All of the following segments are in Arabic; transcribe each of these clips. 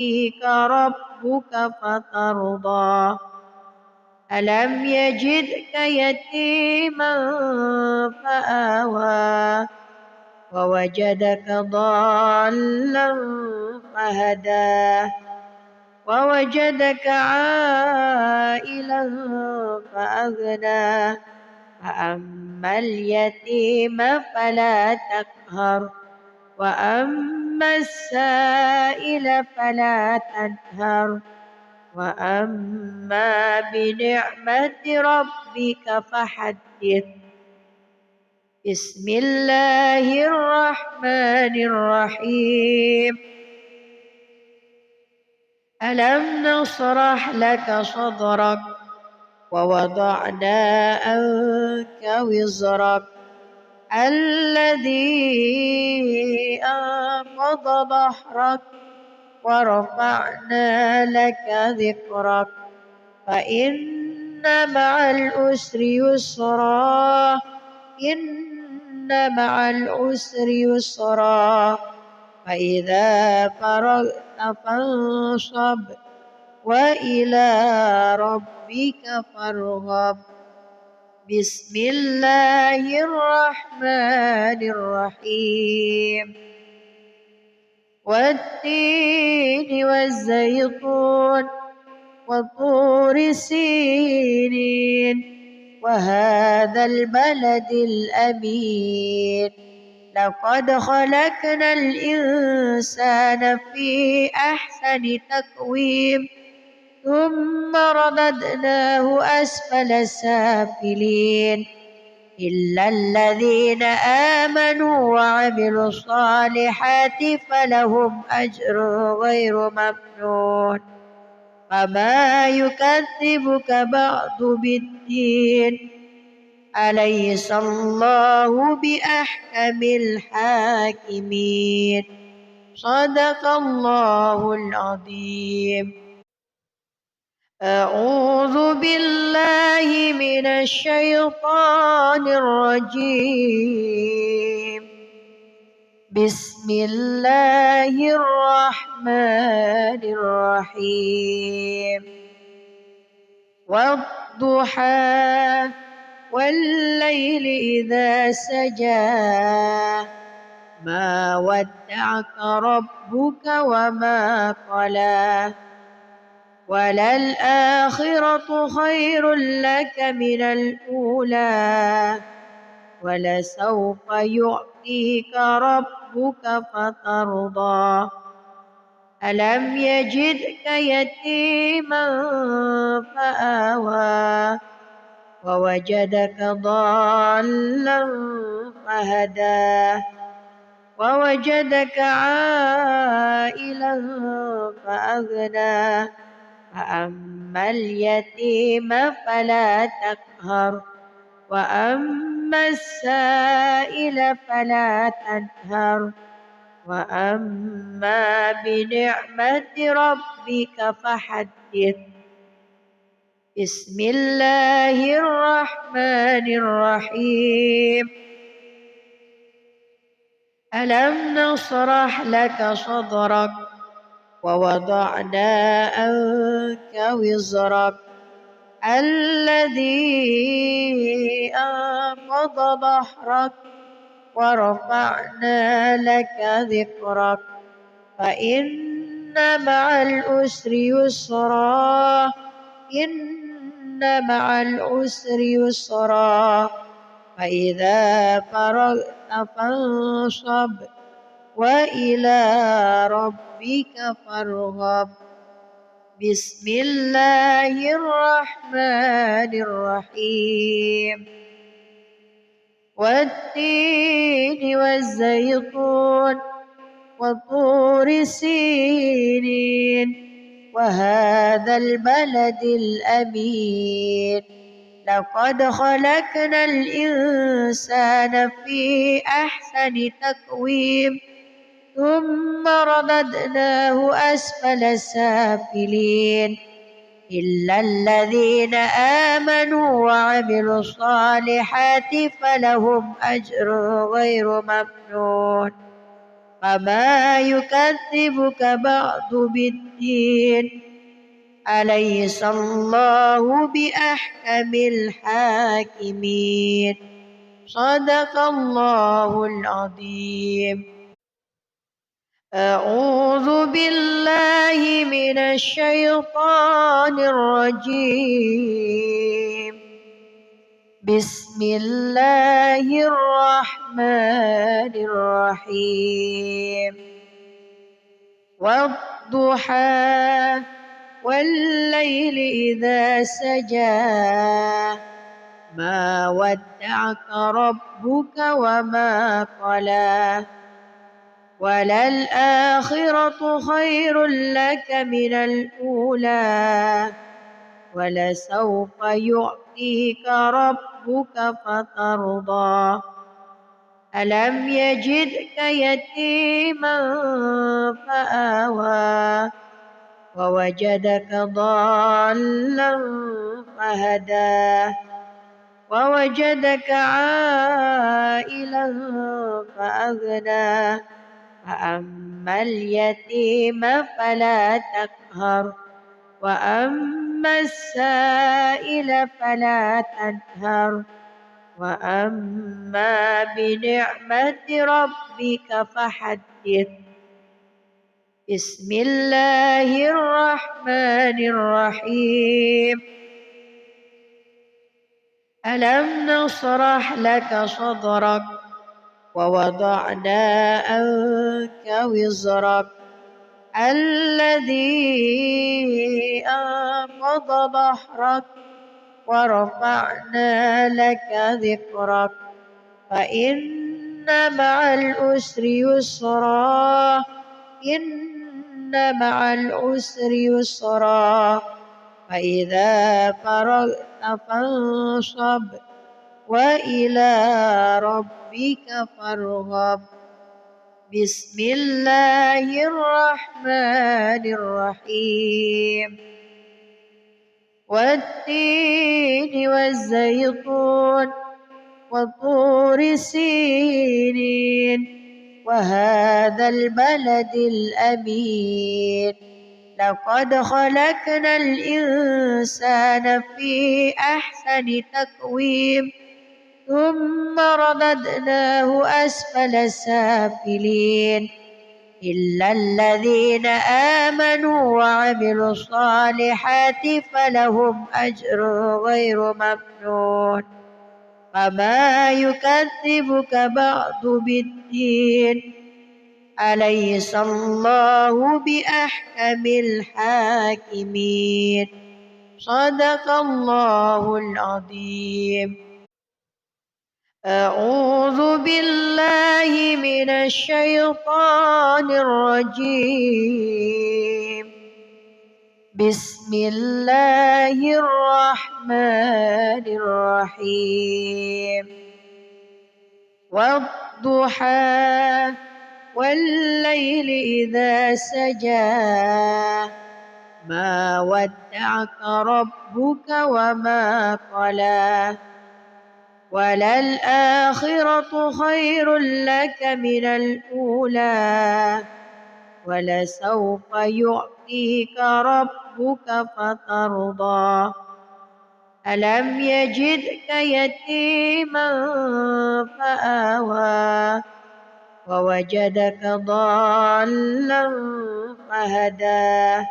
يأتيك ربك فترضى ألم يجدك يتيما فآوى ووجدك ضالا فهدى ووجدك عائلا فأغنى فأما اليتيم فلا تقهر وأما السائل فلا تنهر وأما بنعمة ربك فحدث. بسم الله الرحمن الرحيم. ألم نشرح لك صدرك ووضعنا عنك وزرك الذي أنقض ظهرك ورفعنا لك ذكرك فإن مع العسر يسرا إن مع العسر يسرا فإذا فرغت فانصب وإلى ربك فارغب. بسم الله الرحمن الرحيم. والتين والزيتون وطور سينين وهذا البلد الأمين لقد خلقنا الإنسان في أحسن تقويم ثم رددناه أسفل سافلين إلا الذين آمنوا وعملوا الصالحات فلهم أجر غير ممنون فما يكذبك بعد بالدين أليس الله بأحكم الحاكمين. صدق الله العظيم. أعوذ بالله من الشيطان الرجيم. بسم الله الرحمن الرحيم. والضحى والليل إذا سجى ما ودعك ربك وما قلى وللآخرة خير لك من الأولى ولسوف يعطيك ربك فترضى ألم يجدك يتيما فآوى ووجدك ضالا فهدى ووجدك عائلا فأغنى فأما اليتيم فلا تقهر وأما السائل فلا تنهر وأما بنعمة ربك فحدث. بسم الله الرحمن الرحيم. ألم نشرح لك صدرك ووضعنا عنك وزرك الذي أنقض ظهرك ورفعنا لك ذكرك فإن مع العسر يسرا إن مع العسر يسرا فإذا فرغت فانصب وإلى ربك فارغب. بسم الله الرحمن الرحيم. والتين والزيتون وطور سينين وهذا البلد الأمين لقد خلقنا الإنسان في أحسن تقويم ثم رددناه أسفل سافلين إلا الذين آمنوا وعملوا الصالحات فلهم أجر غير ممنون فما يكذبك بعد بالدين أليس الله بأحكم الحاكمين صدق الله العظيم. أعوذ بالله من الشيطان الرجيم. بسم الله الرحمن الرحيم. والضحى والليل إذا سجى ما ودعك ربك وما قلى وللآخرة خير لك من الأولى ولسوف يعطيك ربك فترضى ألم يجدك يتيما فآوى ووجدك ضالا فهدى ووجدك عائلا فأغنى فأما اليتيم فلا تقهر وأما السائل فلا تنهر وأما بنعمة ربك فحدث. بسم الله الرحمن الرحيم. ألم نشرح لك صدرك ووضعنا عنك وزرك الذي أنقض ظهرك ورفعنا لك ذكرك فإن مع العسر يسرا إن مع العسر يسرا فإذا فرغت فانصب وإلى ربك فارغب. بسم الله الرحمن الرحيم. والتين والزيتون وطور سينين وهذا البلد الأمين لقد خلقنا الإنسان في أحسن تقويم ثم رددناه أسفل سافلين إلا الذين آمنوا وعملوا الصالحات فلهم أجر غير ممنون. فما يكذبك بعد بالدين أليس الله بأحكم الحاكمين صدق الله العظيم. أعوذ بالله من الشيطان الرجيم. بسم الله الرحمن الرحيم. والضحى والليل إذا سجى ما ودعك ربك وما قلى وللآخرة خير لك من الأولى ولسوف يعطيك ربك فترضى ألم يجدك يتيما فآوى ووجدك ضالا فهدى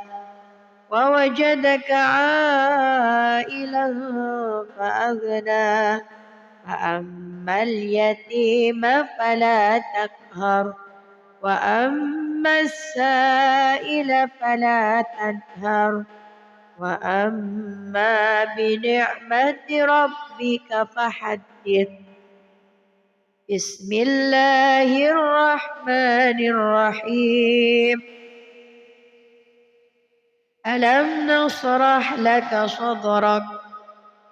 ووجدك عائلا فأغنى فأما اليتيم فلا تقهر وأما السائل فلا تنهر وأما بنعمة ربك فحدث. بسم الله الرحمن الرحيم. ألم نشرح لك صدرك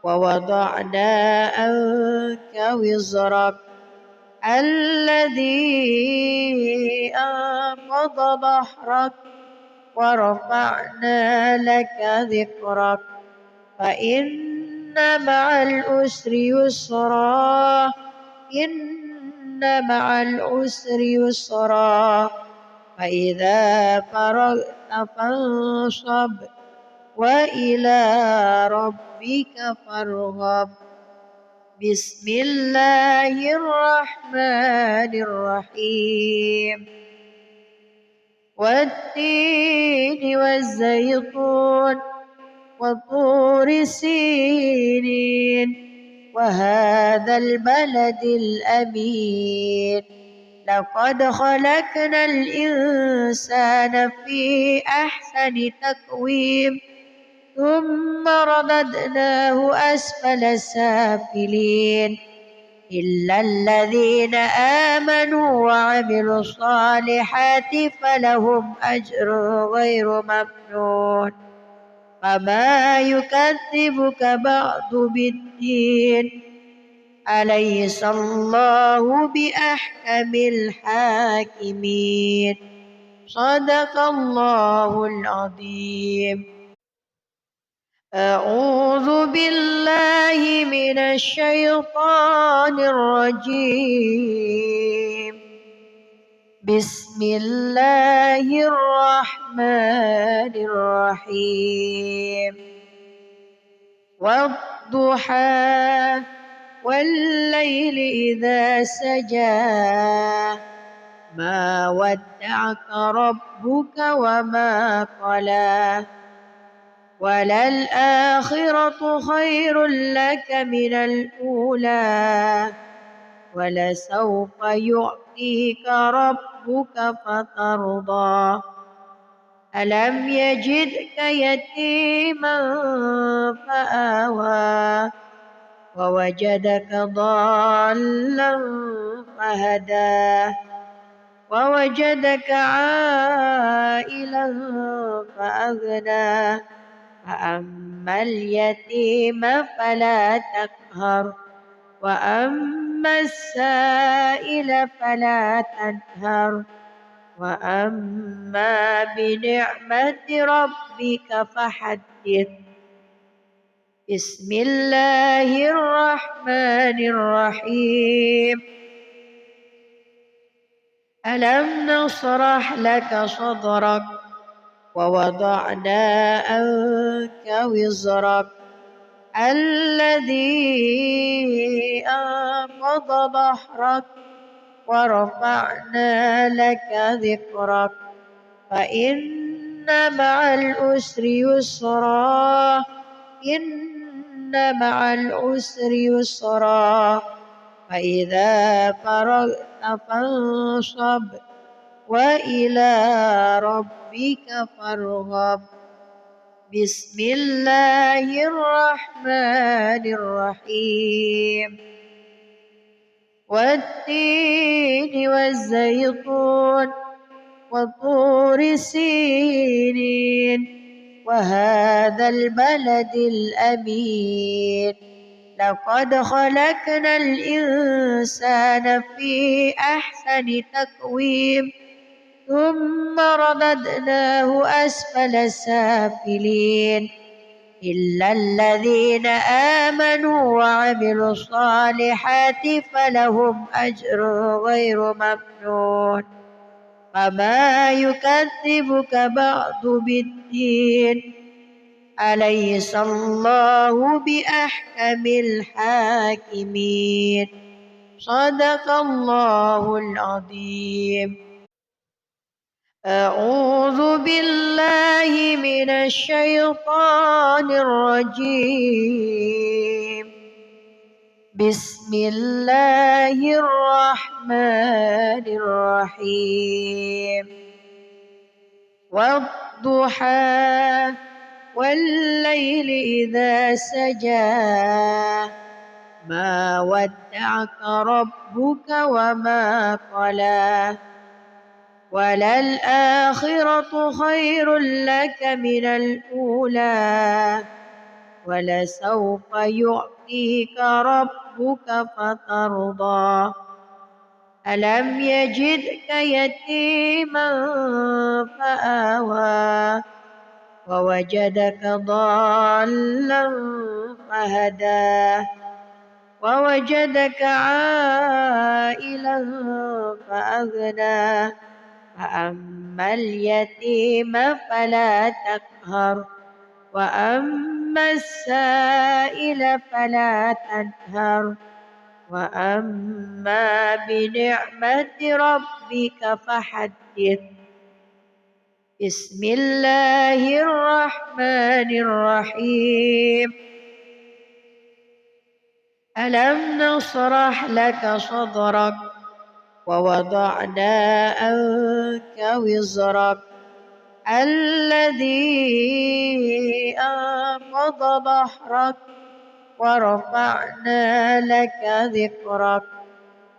ووضعنا عنك وزرك الذي أنقض ظهرك ورفعنا لك ذكرك فإن مع العسر يسرا إن مع العسر يسرا فإذا فرغت فانصب وإلى ربك فارغب. بسم الله الرحمن الرحيم. والتين والزيتون وطور سينين وهذا البلد الأمين لقد خلقنا الإنسان في أحسن تقويم ثم رددناه أسفل سافلين إلا الذين آمنوا وعملوا الصالحات فلهم أجر غير ممنون. فما يكذبك بعد بالدين أليس الله بأحكم الحاكمين. صدق الله العظيم. أعوذ بالله من الشيطان الرجيم. بسم الله الرحمن الرحيم. والضحى والليل إذا سجى ما ودعك ربك وما قلى وللآخرة خير لك من الأولى ولسوف يعطيك ربك فترضى. ألم يجدك يتيما فآوى ووجدك ضالا فهدى ووجدك عائلا فأغنى فأما اليتيم فلا تقهر وأما السائل فلا تنهر وأما بنعمة ربك فحدث. بسم الله الرحمن الرحيم. ألم نشرح لك صدرك ووضعنا عنك وزرك الذي أنقض ظهرك ورفعنا لك ذكرك فإن مع العسر يسرا إن مع العسر يسرا فإذا فرغت فانصب وإلى ربك فارغب. بسم الله الرحمن الرحيم. والتين والزيتون وطور سينين وهذا البلد الأمين لقد خلقنا الإنسان في أحسن تقويم ثم رددناه أسفل سافلين إلا الذين آمنوا وعملوا الصالحات فلهم أجر غير ممنون. فما يكذبك بعد بالدين أليس الله بأحكم الحاكمين. صدق الله العظيم. أعوذ بالله من الشيطان الرجيم. بسم الله الرحمن الرحيم. والضحى والليل إذا سجى ما ودعك ربك وما قلى وللآخرة خير لك من الأولى ولسوف يعطيك ربك فترضى. ألم يجدك يتيما فآوى ووجدك ضالا فهدى ووجدك عائلا فأغنى فأما اليتيم فلا تقهر وأما السائل فلا تنهر وأما بنعمة ربك فحدث. بسم الله الرحمن الرحيم. ألم نشرح لك صدرك ووضعنا عنك وزرك الذي أنقض ظهرك ورفعنا لك ذكرك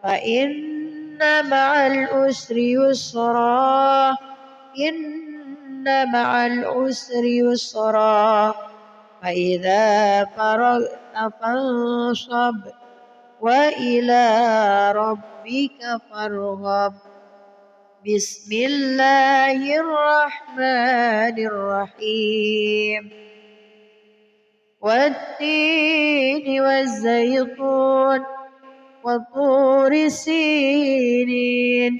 فإن مع العسر يسرا إن مع العسر يسرا فإذا فرغت فانصب وإلى ربك فارغب. بسم الله الرحمن الرحيم. والتين والزيتون وطور سينين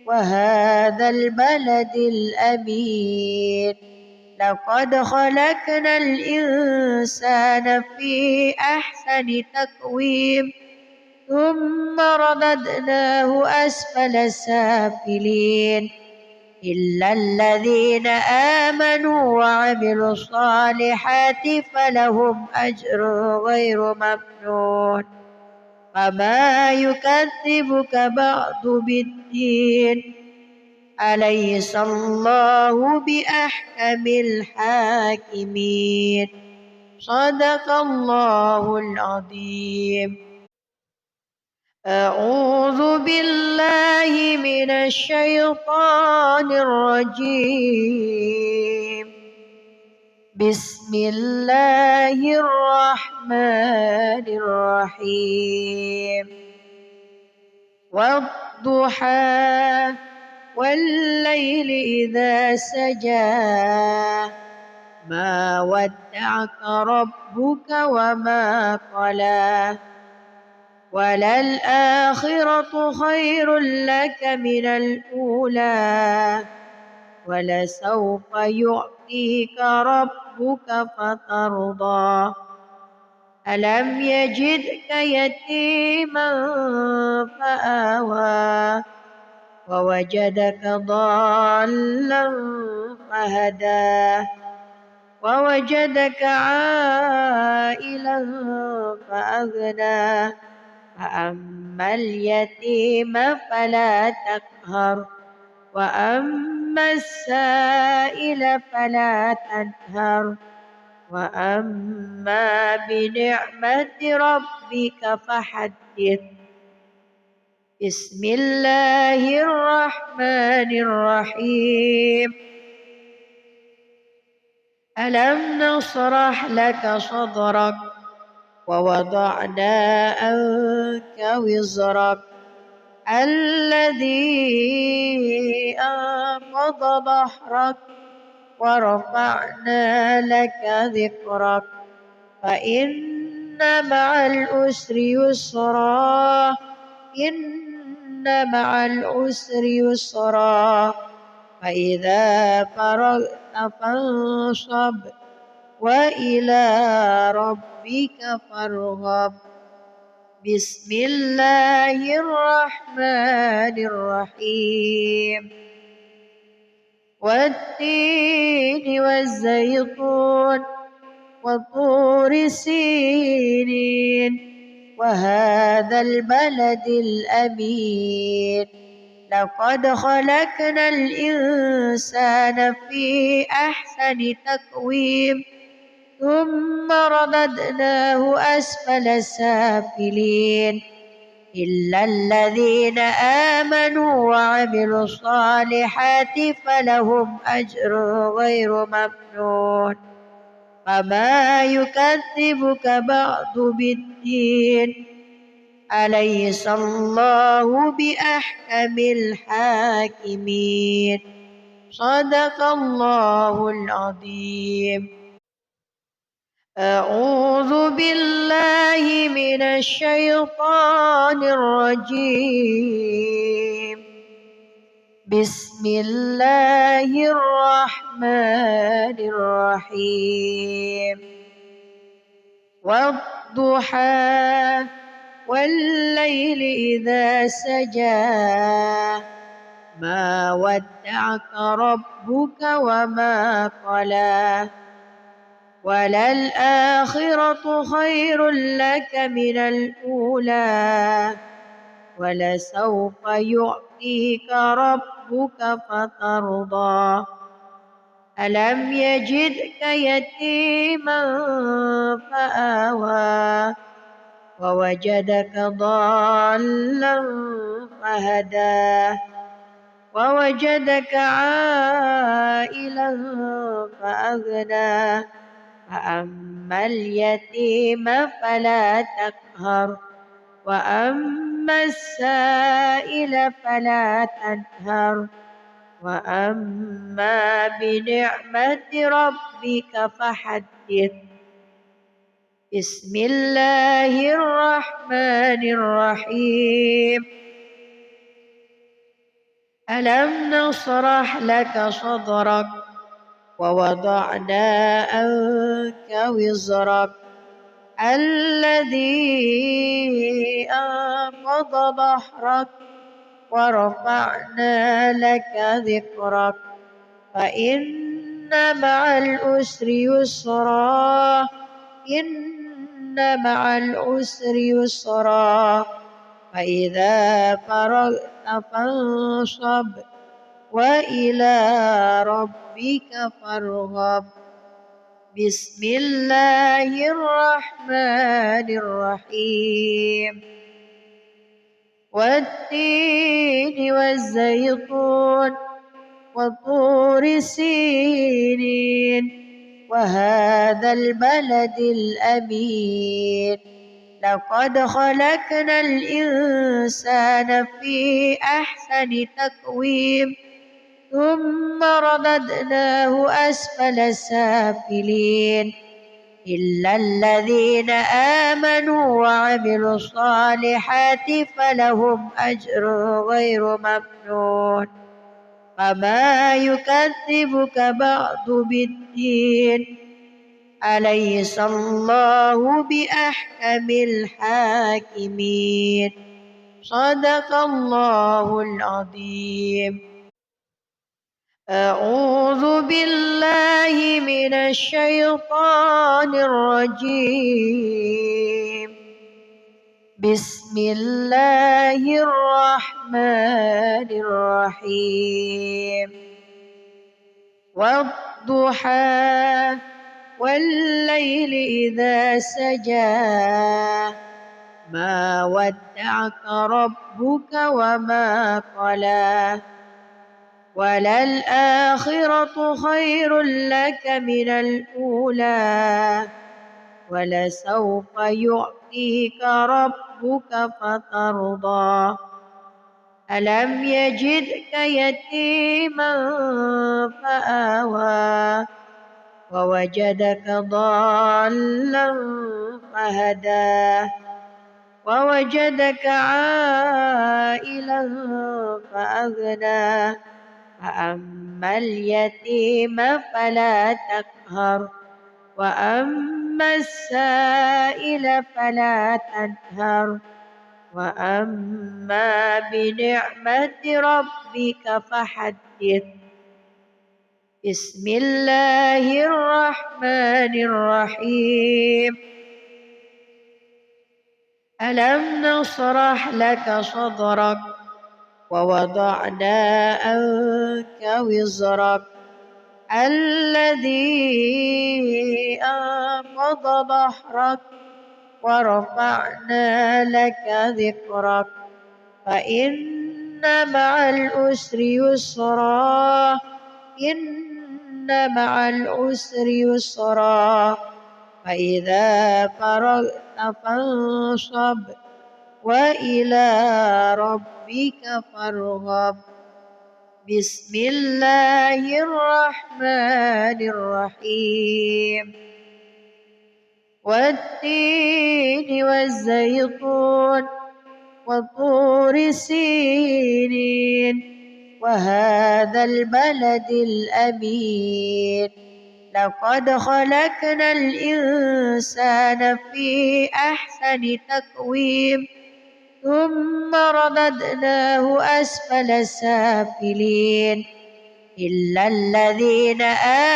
وهذا البلد الأمين لقد خلقنا الإنسان في أحسن تقويم ثم رددناه أسفل سافلين إلا الذين آمنوا وعملوا الصالحات فلهم أجر غير ممنون فما يكذبك بعد بالدين أليس الله بأحكم الحاكمين. صدق الله العظيم. أعوذ بالله من الشيطان الرجيم. بسم الله الرحمن الرحيم. والضحى والليل إذا سجى ما ودعك ربك وما قلى وللآخرة خير لك من الأولى ولسوف يعطيك ربك فترضى ألم يجدك يتيما فآوى ووجدك ضالا فهدى ووجدك عائلا فأغنى فأما اليتيم فلا تقهر وأما السائل فلا تنهر وأما بنعمة ربك فحدث. بسم الله الرحمن الرحيم. ألم نشرح لك صدرك ووضعنا عنك وزرك الذي أنقض ظهرك ورفعنا لك ذكرك فإن مع العسر يسرا إن مع العسر يسرا فإذا فرغت فانصب وإلى ربك فارغب. بسم الله الرحمن الرحيم. والتين والزيتون وطور سينين وهذا البلد الأمين لقد خلقنا الإنسان في أحسن تقويم ثم رددناه أسفل سافلين إلا الذين آمنوا وعملوا الصالحات فلهم أجر غير ممنون فما يكذبك بعد بالدين أليس الله بأحكم الحاكمين. صدق الله العظيم. أعوذ بالله من الشيطان الرجيم. بسم الله الرحمن الرحيم. والضحى والليل إذا سجى ما ودعك ربك وما قلى وللآخرة خير لك من الأولى ولسوف يعطيك ربك فترضى ألم يجدك يتيما فآوى ووجدك ضالا فهدى ووجدك عائلا فأغنى فأما اليتيم فلا تقهر وأما السائل فلا تنهر وأما بنعمة ربك فحدث. بسم الله الرحمن الرحيم. ألم نشرح لك صدرك ووضعنا عنك وزرك الذي أنقض ظهرك ورفعنا لك ذكرك فإن مع العسر يسرا إن مع العسر يسرا فإذا فرغت فانصب وإلى ربك فارغب. بسم الله الرحمن الرحيم. والتين والزيتون وطور سينين وهذا البلد الأمين لقد خلقنا الإنسان في أحسن تقويم ثم رددناه أسفل سافلين إلا الذين آمنوا وعملوا الصالحات فلهم أجر غير ممنون فما يكذبك بعد بالدين أليس الله بأحكم الحاكمين صدق الله العظيم. أعوذ بالله من الشيطان الرجيم. بسم الله الرحمن الرحيم. والضحى والليل إذا سجى ما ودعك ربك وما قلى وللآخرة خير لك من الأولى ولسوف يعطيك ربك فترضى ألم يجدك يتيما فآوى ووجدك ضالا فهدى ووجدك عائلا فأغنى فأما اليتيم فلا تقهر وأما السائل فلا تنهر وأما بنعمة ربك فحدث. بسم الله الرحمن الرحيم. ألم نشرح لك صدرك ووضعنا عنك وزرك الذي أنقض ظهرك ورفعنا لك ذكرك فإن مع العسر يسرا إن مع العسر يسرا فإذا فرغت فانصب وإلى ربك فارغب. بسم الله الرحمن الرحيم. والتين والزيتون وطور سينين وهذا البلد الأمين لقد خلقنا الإنسان في أحسن تقويم ثم رددناه أسفل سافلين إلا الذين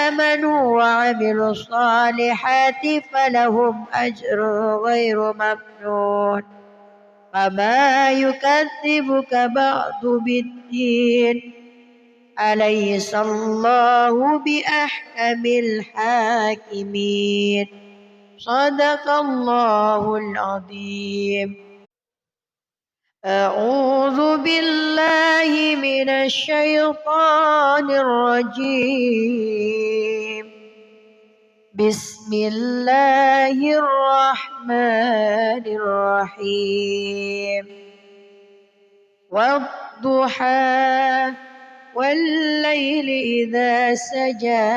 آمنوا وعملوا الصالحات فلهم أجر غير ممنون فما يكذبك بعد بالدين أليس الله بأحكم الحاكمين صدق الله العظيم. أعوذ بالله من الشيطان الرجيم. بسم الله الرحمن الرحيم. والضحى والليل إذا سجى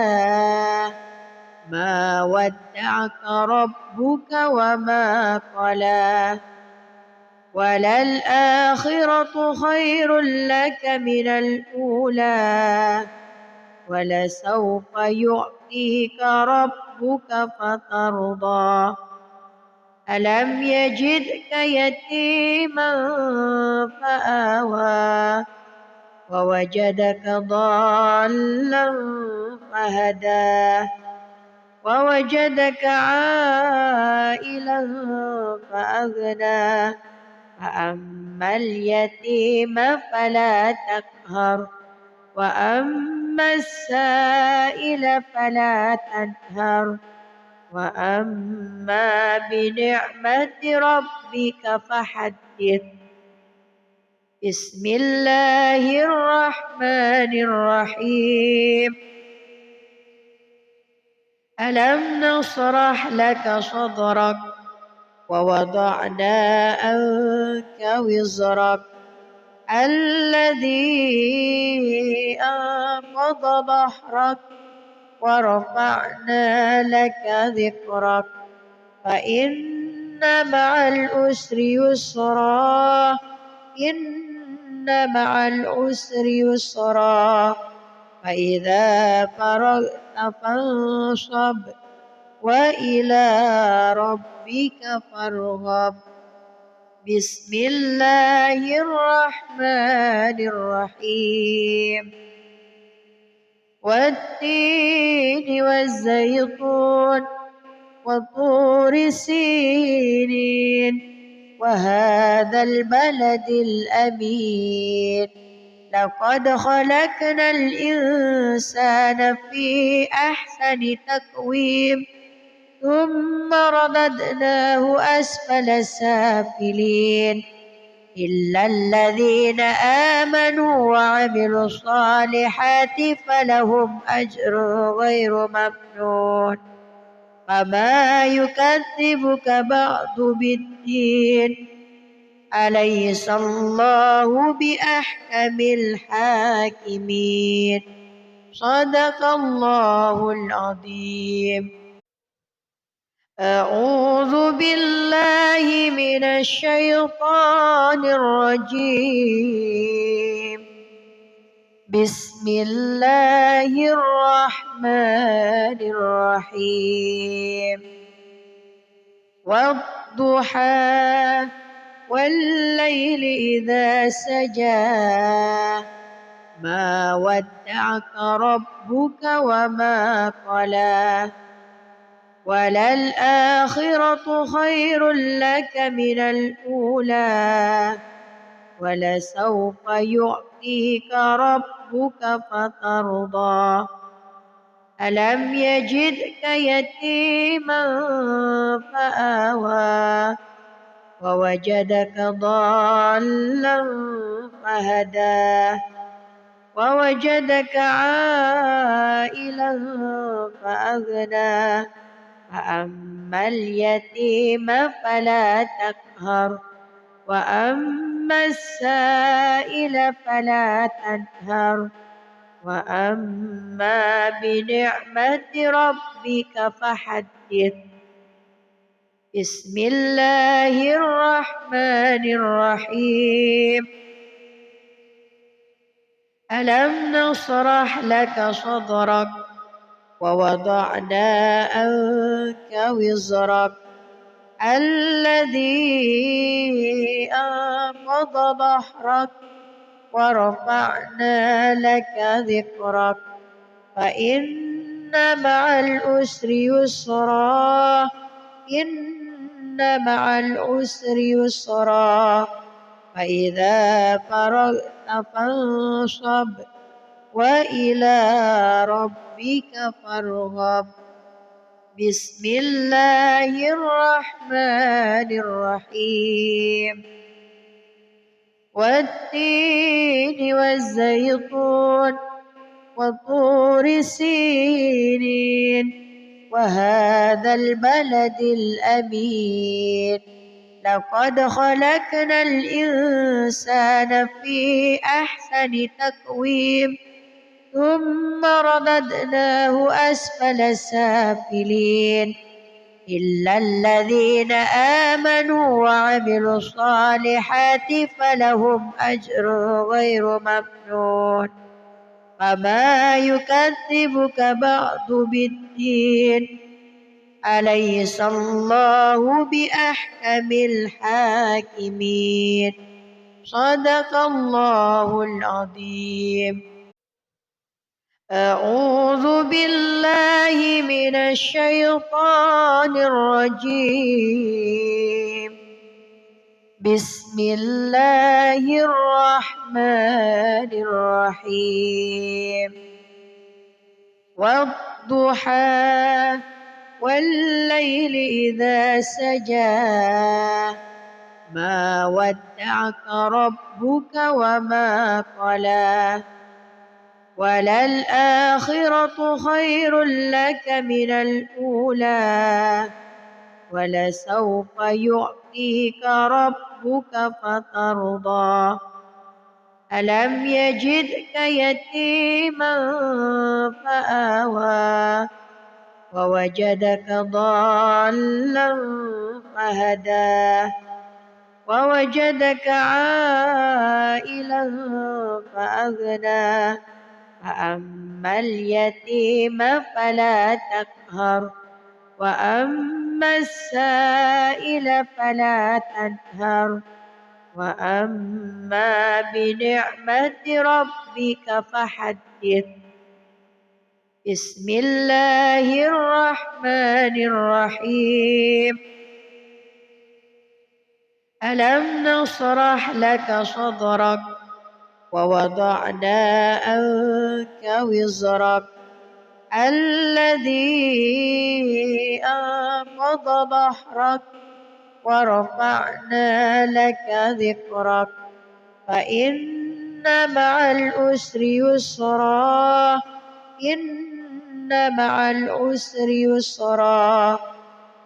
ما ودعك ربك وما قلى وللآخرة خير لك من الأولى ولسوف يعطيك ربك فترضى ألم يجدك يتيما فآوى ووجدك ضالا فهدى ووجدك عائلا فأغنى فأما اليتيم فلا تقهر وأما السائل فلا تنهر وأما بنعمة ربك فحدث. بسم الله الرحمن الرحيم. ألم نشرح لك صدرك ووضعنا عنك وزرك الذي أنقض ظهرك ورفعنا لك ذكرك فإن مع العسر يسرا إن مع العسر يسرا فإذا فرغت فانصب وإلى ربك فارغب. بسم الله الرحمن الرحيم. والتين والزيتون وطور سينين وهذا البلد الأمين لقد خلقنا الإنسان في أحسن تقويم ثم رددناه أسفل سافلين إلا الذين آمنوا وعملوا الصالحات فلهم أجر غير ممنون فما يكذبك بعد بالدين أليس الله بأحكم الحاكمين صدق الله العظيم. أعوذ بالله من الشيطان الرجيم. بسم الله الرحمن الرحيم. والضحى والليل إذا سجى ما ودعك ربك وما قلى وللآخرة خير لك من الأولى ولسوف يعطيك ربك فترضى ألم يجدك يتيما فآوى ووجدك ضالا فهدى ووجدك عائلا فأغنى فأما اليتيم فلا تقهر وأما السائل فلا تنهر وأما بنعمة ربك فحدث. بسم الله الرحمن الرحيم ألم نشرح لك صدرك ووضعنا عنك وزرك الذي أنقض ظهرك ورفعنا لك ذكرك فإن مع العسر يسرا إن مع العسر يسرا فإذا فرغت فانصب وإلى ربك فارغب بسم الله الرحمن الرحيم والتين والزيتون وطور سينين وهذا البلد الأمين لقد خلقنا الإنسان في أحسن تقويم ثم رددناه أسفل سافلين إلا الذين آمنوا وعملوا الصالحات فلهم أجر غير ممنون فما يكذبك بعد بالدين أليس الله بأحكم الحاكمين صدق الله العظيم. أعوذ بالله من الشيطان الرجيم بسم الله الرحمن الرحيم والضحى والليل إذا سجى ما ودعك ربك وما قلى وللآخرة خير لك من الأولى ولسوف يعطيك ربك فترضى ألم يجدك يتيما فآوى ووجدك ضالا فهدى ووجدك عائلا فأغنى فأما اليتيم فلا تقهر وأما السائل فلا تنهر وأما بنعمة ربك فحدث بسم الله الرحمن الرحيم ألم نشرح لك صدرك ووضعنا عنك وزرك الذي أنقض ظهرك ورفعنا لك ذكرك فإن مع العسر يسرا إن مع العسر يسرا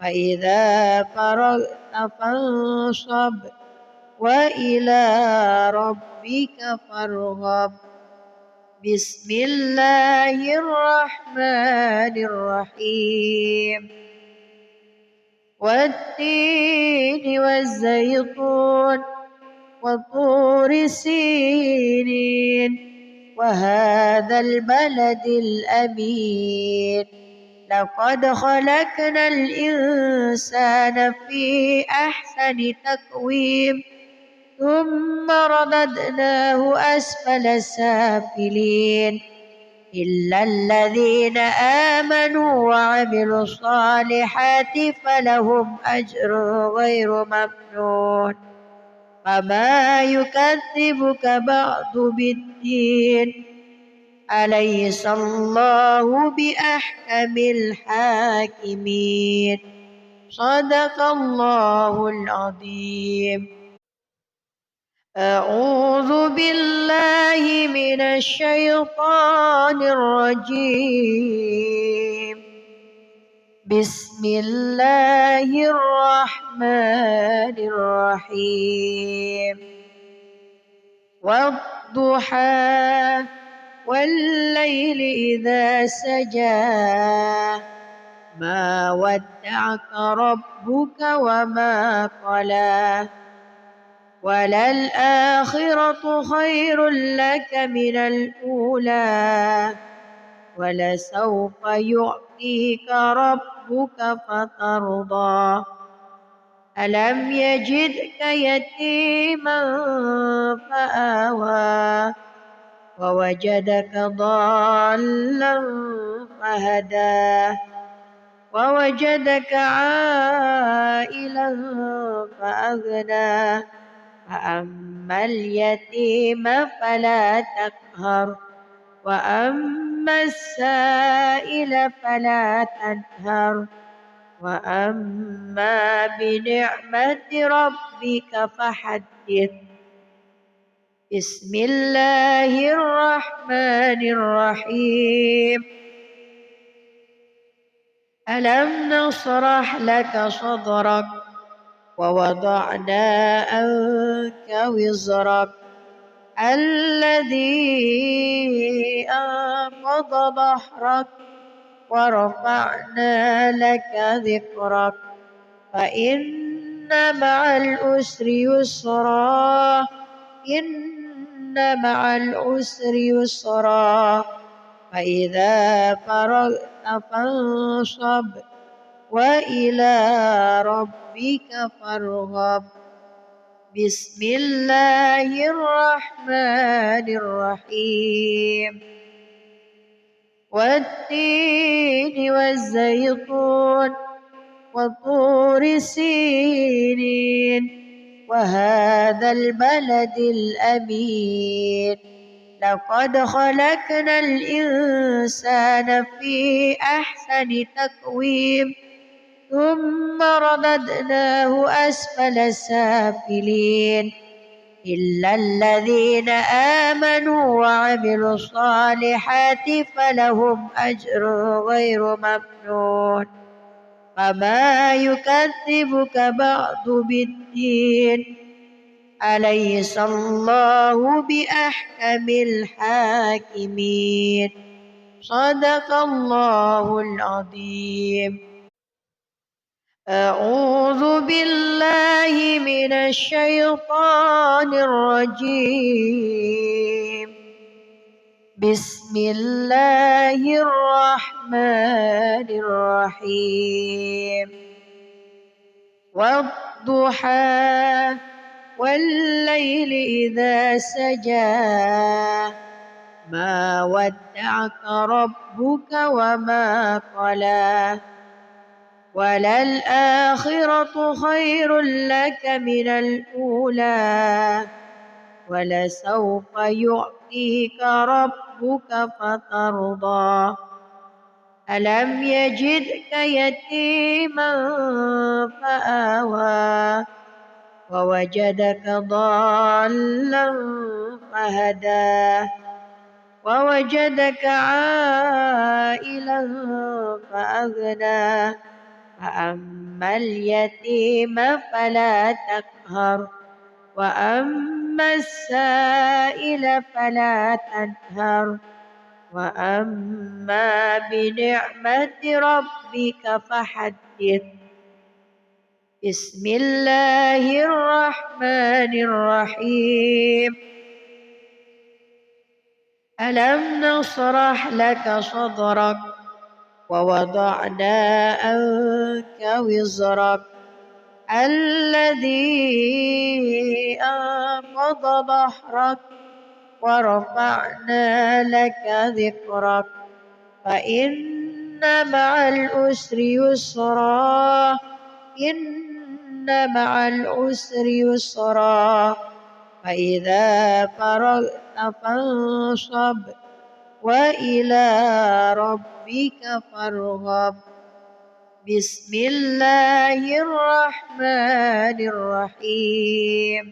فإذا فرغت فانصب وإلى ربك فارغب بسم الله الرحمن الرحيم والتين والزيتون وطور سينين وهذا البلد الأمين لقد خلقنا الإنسان في أحسن تقويم ثم رددناه أسفل سافلين إلا الذين آمنوا وعملوا الصالحات فلهم أجر غير ممنون فما يكذبك بعد بالدين أليس الله بأحكم الحاكمين صدق الله العظيم. أعوذ بالله من الشيطان الرجيم بسم الله الرحمن الرحيم والضحى والليل إذا سجى ما ودعك ربك وما قلى وللآخرة خير لك من الأولى ولسوف يعطيك ربك فترضى ألم يجدك يتيما فآوى ووجدك ضالا فهدى ووجدك عائلا فأغنى فأما اليتيم فلا تقهر وأما السائل فلا تنهر وأما بنعمة ربك فحدث بسم الله الرحمن الرحيم ألم نشرح لك صدرك ووضعنا عنك وزرك الذي أنقض ظهرك ورفعنا لك ذكرك فإن مع العسر يسرا إن مع العسر يسرا فإذا فرغت فانصب وإلى ربك فارغب بسم الله الرحمن الرحيم والتين والزيتون وطور سينين وهذا البلد الأمين لقد خلقنا الإنسان في أحسن تقويم ثم رددناه أسفل سافلين إلا الذين آمنوا وعملوا الصالحات فلهم أجر غير ممنون فما يكذبك بعد بالدين أليس الله بأحكم الحاكمين صدق الله العظيم أعوذ بالله من الشيطان الرجيم بسم الله الرحمن الرحيم والضحى والليل إذا سجى ما ودعك ربك وما قلى وللآخرة خير لك من الأولى ولسوف يعطيك ربك فترضى ألم يجدك يتيما فآوى ووجدك ضالا فهدى ووجدك عائلا فأغنى فأما اليتيم فلا تقهر وأما السائل فلا تنهر وأما بنعمة ربك فحدث بسم الله الرحمن الرحيم ألم نشرح لك صدرك ووضعنا عنك وزرك الذي أنقض ظهرك ورفعنا لك ذكرك فإن مع العسر يسرا إن مع العسر يسرا فإذا فرغت فانصب وإلى ربك فارغب بسم الله الرحمن الرحيم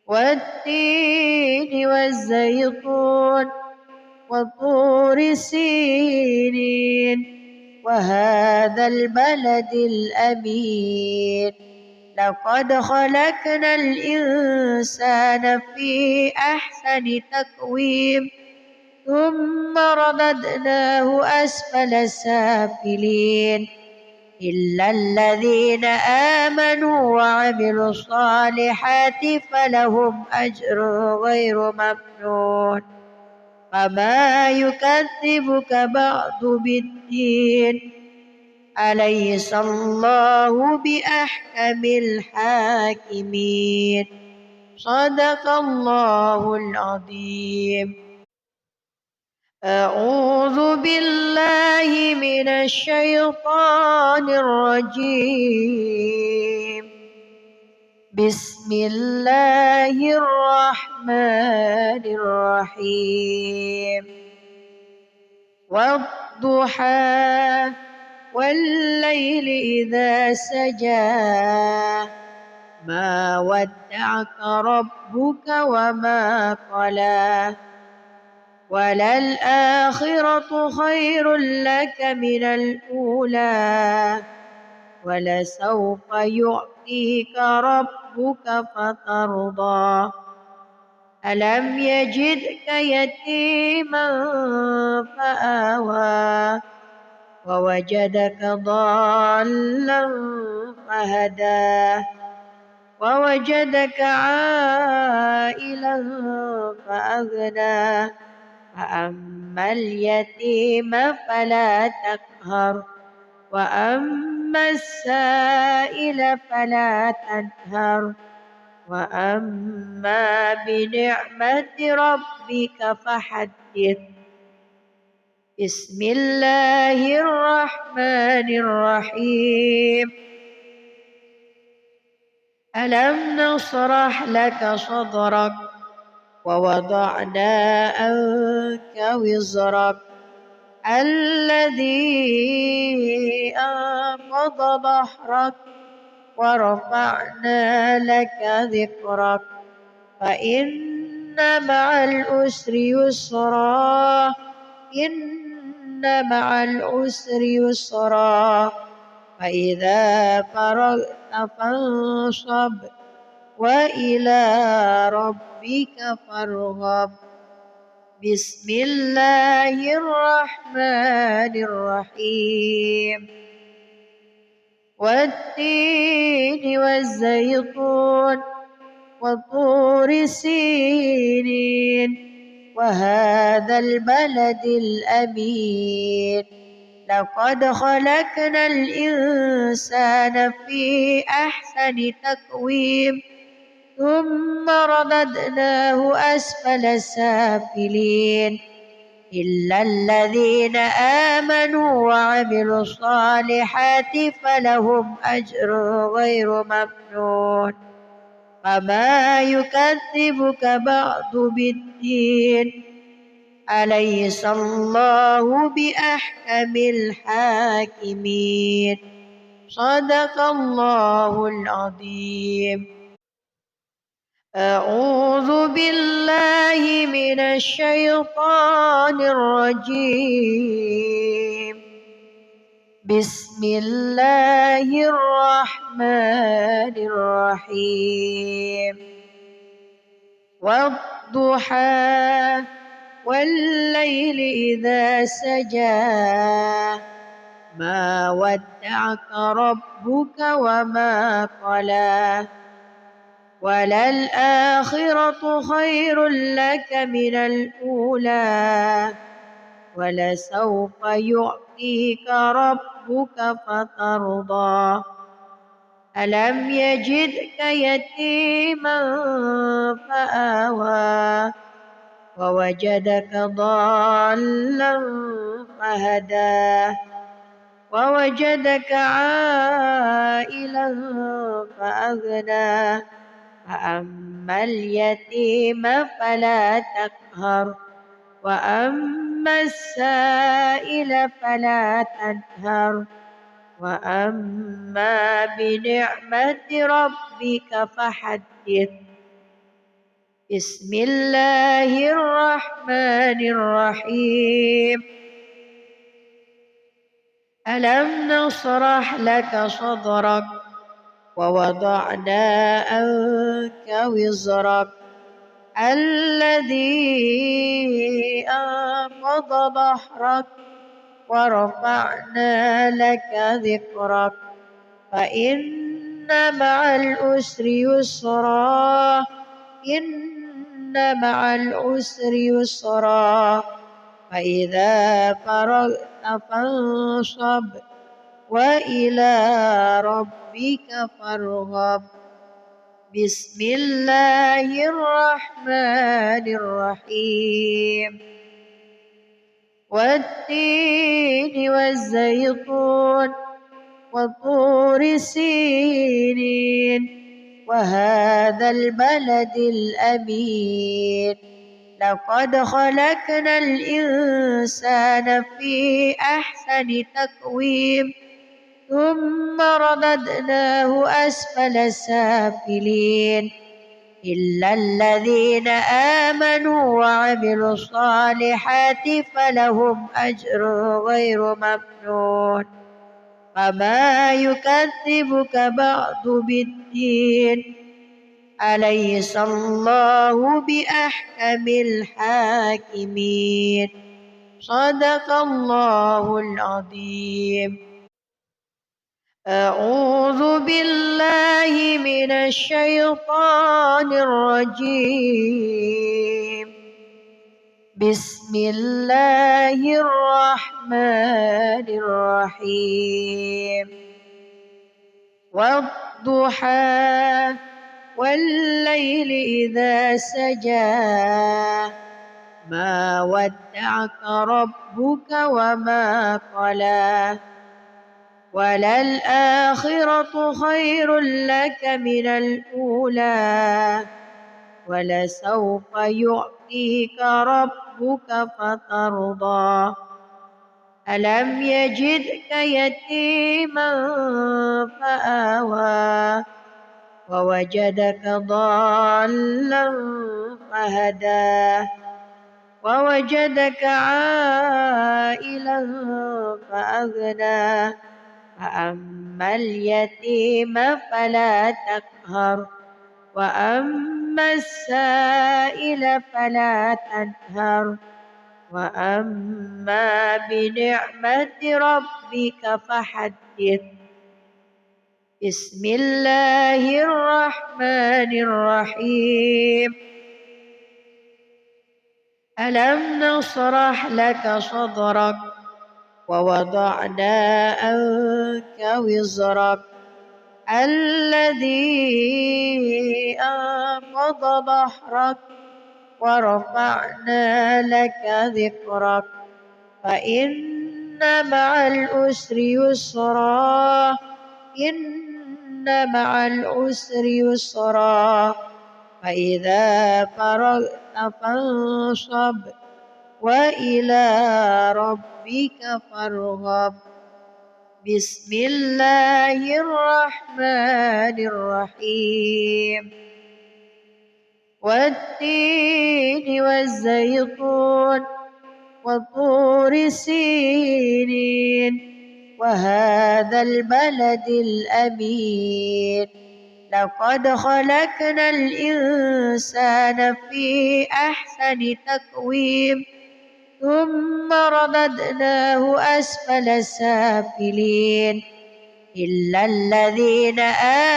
والتين والزيتون وطور سينين وهذا البلد الأمين لقد خلقنا الإنسان في أحسن تقويم ثم رددناه أسفل سافلين إلا الذين آمنوا وعملوا الصالحات فلهم أجر غير ممنون فما يكذبك بعد بالدين أليس الله بأحكم الحاكمين صدق الله العظيم. أعوذ بالله من الشيطان الرجيم. بسم الله الرحمن الرحيم. والضحى والليل إذا سجى ما ودعك ربك وما قلى وللآخرة خير لك من الأولى ولسوف يعطيك ربك فترضى ألم يجدك يتيما فآوى ووجدك ضالا فهدى ووجدك عائلا فأغنى فأما اليتيم فلا تقهر وأما السائل فلا تنهر وأما بنعمة ربك فحدث. بسم الله الرحمن الرحيم. ألم نشرح لك صدرك ووضعنا عنك وزرك الذي أنقض ظهرك ورفعنا لك ذكرك فإن مع العسر يسرا إن مع العسر يسرا فإذا فرغت فانصب وإلى ربك فارغب. بسم الله الرحمن الرحيم. والتين والزيتون وطور سينين وهذا البلد الأمين لقد خلقنا الإنسان في أحسن تقويم ثم رددناه أسفل سافلين إلا الذين آمنوا وعملوا الصالحات فلهم أجر غير ممنون فما يكذبك بعد بالدين أليس الله بأحكم الحاكمين صدق الله العظيم. أعوذ بالله من الشيطان الرجيم. بسم الله الرحمن الرحيم. والضحى والليل إذا سجى ما ودعك ربك وما قلى وللآخرة خير لك من الأولى ولسوف يعطيك ربك فترضى ألم يجدك يتيما فآوى ووجدك ضالا فهدى ووجدك عائلا فأغنى فأما اليتيم فلا تقهر وأما السائل فلا تنهر وأما بنعمة ربك فحدث. بسم الله الرحمن الرحيم. ألم نشرح لك صدرك ووضعنا عنك وزرك الذي أنقض ظهرك ورفعنا لك ذكرك فإن مع العسر يسرا إن مع العسر يسرا فإذا فرغت فانصب وإلى ربك فارغب بسم الله الرحمن الرحيم والتين والزيتون وطور سينين وهذا البلد الأمين لقد خلقنا الإنسان في أحسن تقويم ثم رددناه أسفل سافلين إلا الذين آمنوا وعملوا الصالحات فلهم أجر غير ممنون فما يكذبك بعد بالدين أليس الله بأحكم الحاكمين صدق الله العظيم. أعوذ بالله من الشيطان الرجيم بسم الله الرحمن الرحيم والضحى والليل إذا سجى ما ودعك ربك وما قلى وللآخرة خير لك من الأولى ولسوف يعطيك ربك فترضى ألم يجدك يتيما فآوى ووجدك ضالا فهدى ووجدك عائلا فأغنى فأما اليتيم فلا تقهر وأما السائل فلا تنهر وأما بنعمة ربك فحدث بسم الله الرحمن الرحيم ألم نشرح لك صدرك ووضعنا عنك وزرك الذي أنقض ظهرك ورفعنا لك ذكرك فإن مع العسر يسرا إن مع العسر يسرا فإذا فرغت فانصب وإلى ربك فارغب بسم الله الرحمن الرحيم والتين والزيتون وطور سينين وهذا البلد الأمين لقد خلقنا الإنسان في أحسن تقويم ثم رددناه أسفل سافلين إلا الذين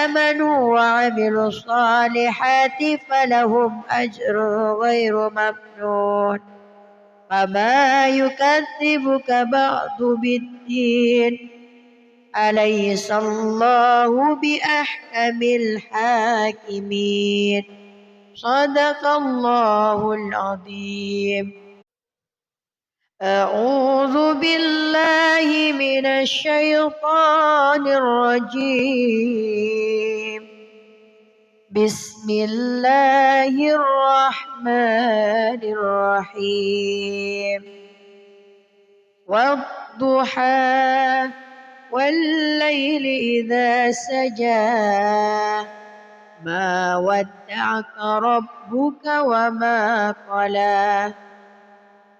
آمنوا وعملوا الصالحات فلهم أجر غير ممنون فما يكذبك بعد بالدين أليس الله بأحكم الحاكمين صدق الله العظيم. أعوذ بالله من الشيطان الرجيم بسم الله الرحمن الرحيم والضحى والليل إذا سجى ما ودعك ربك وما قلى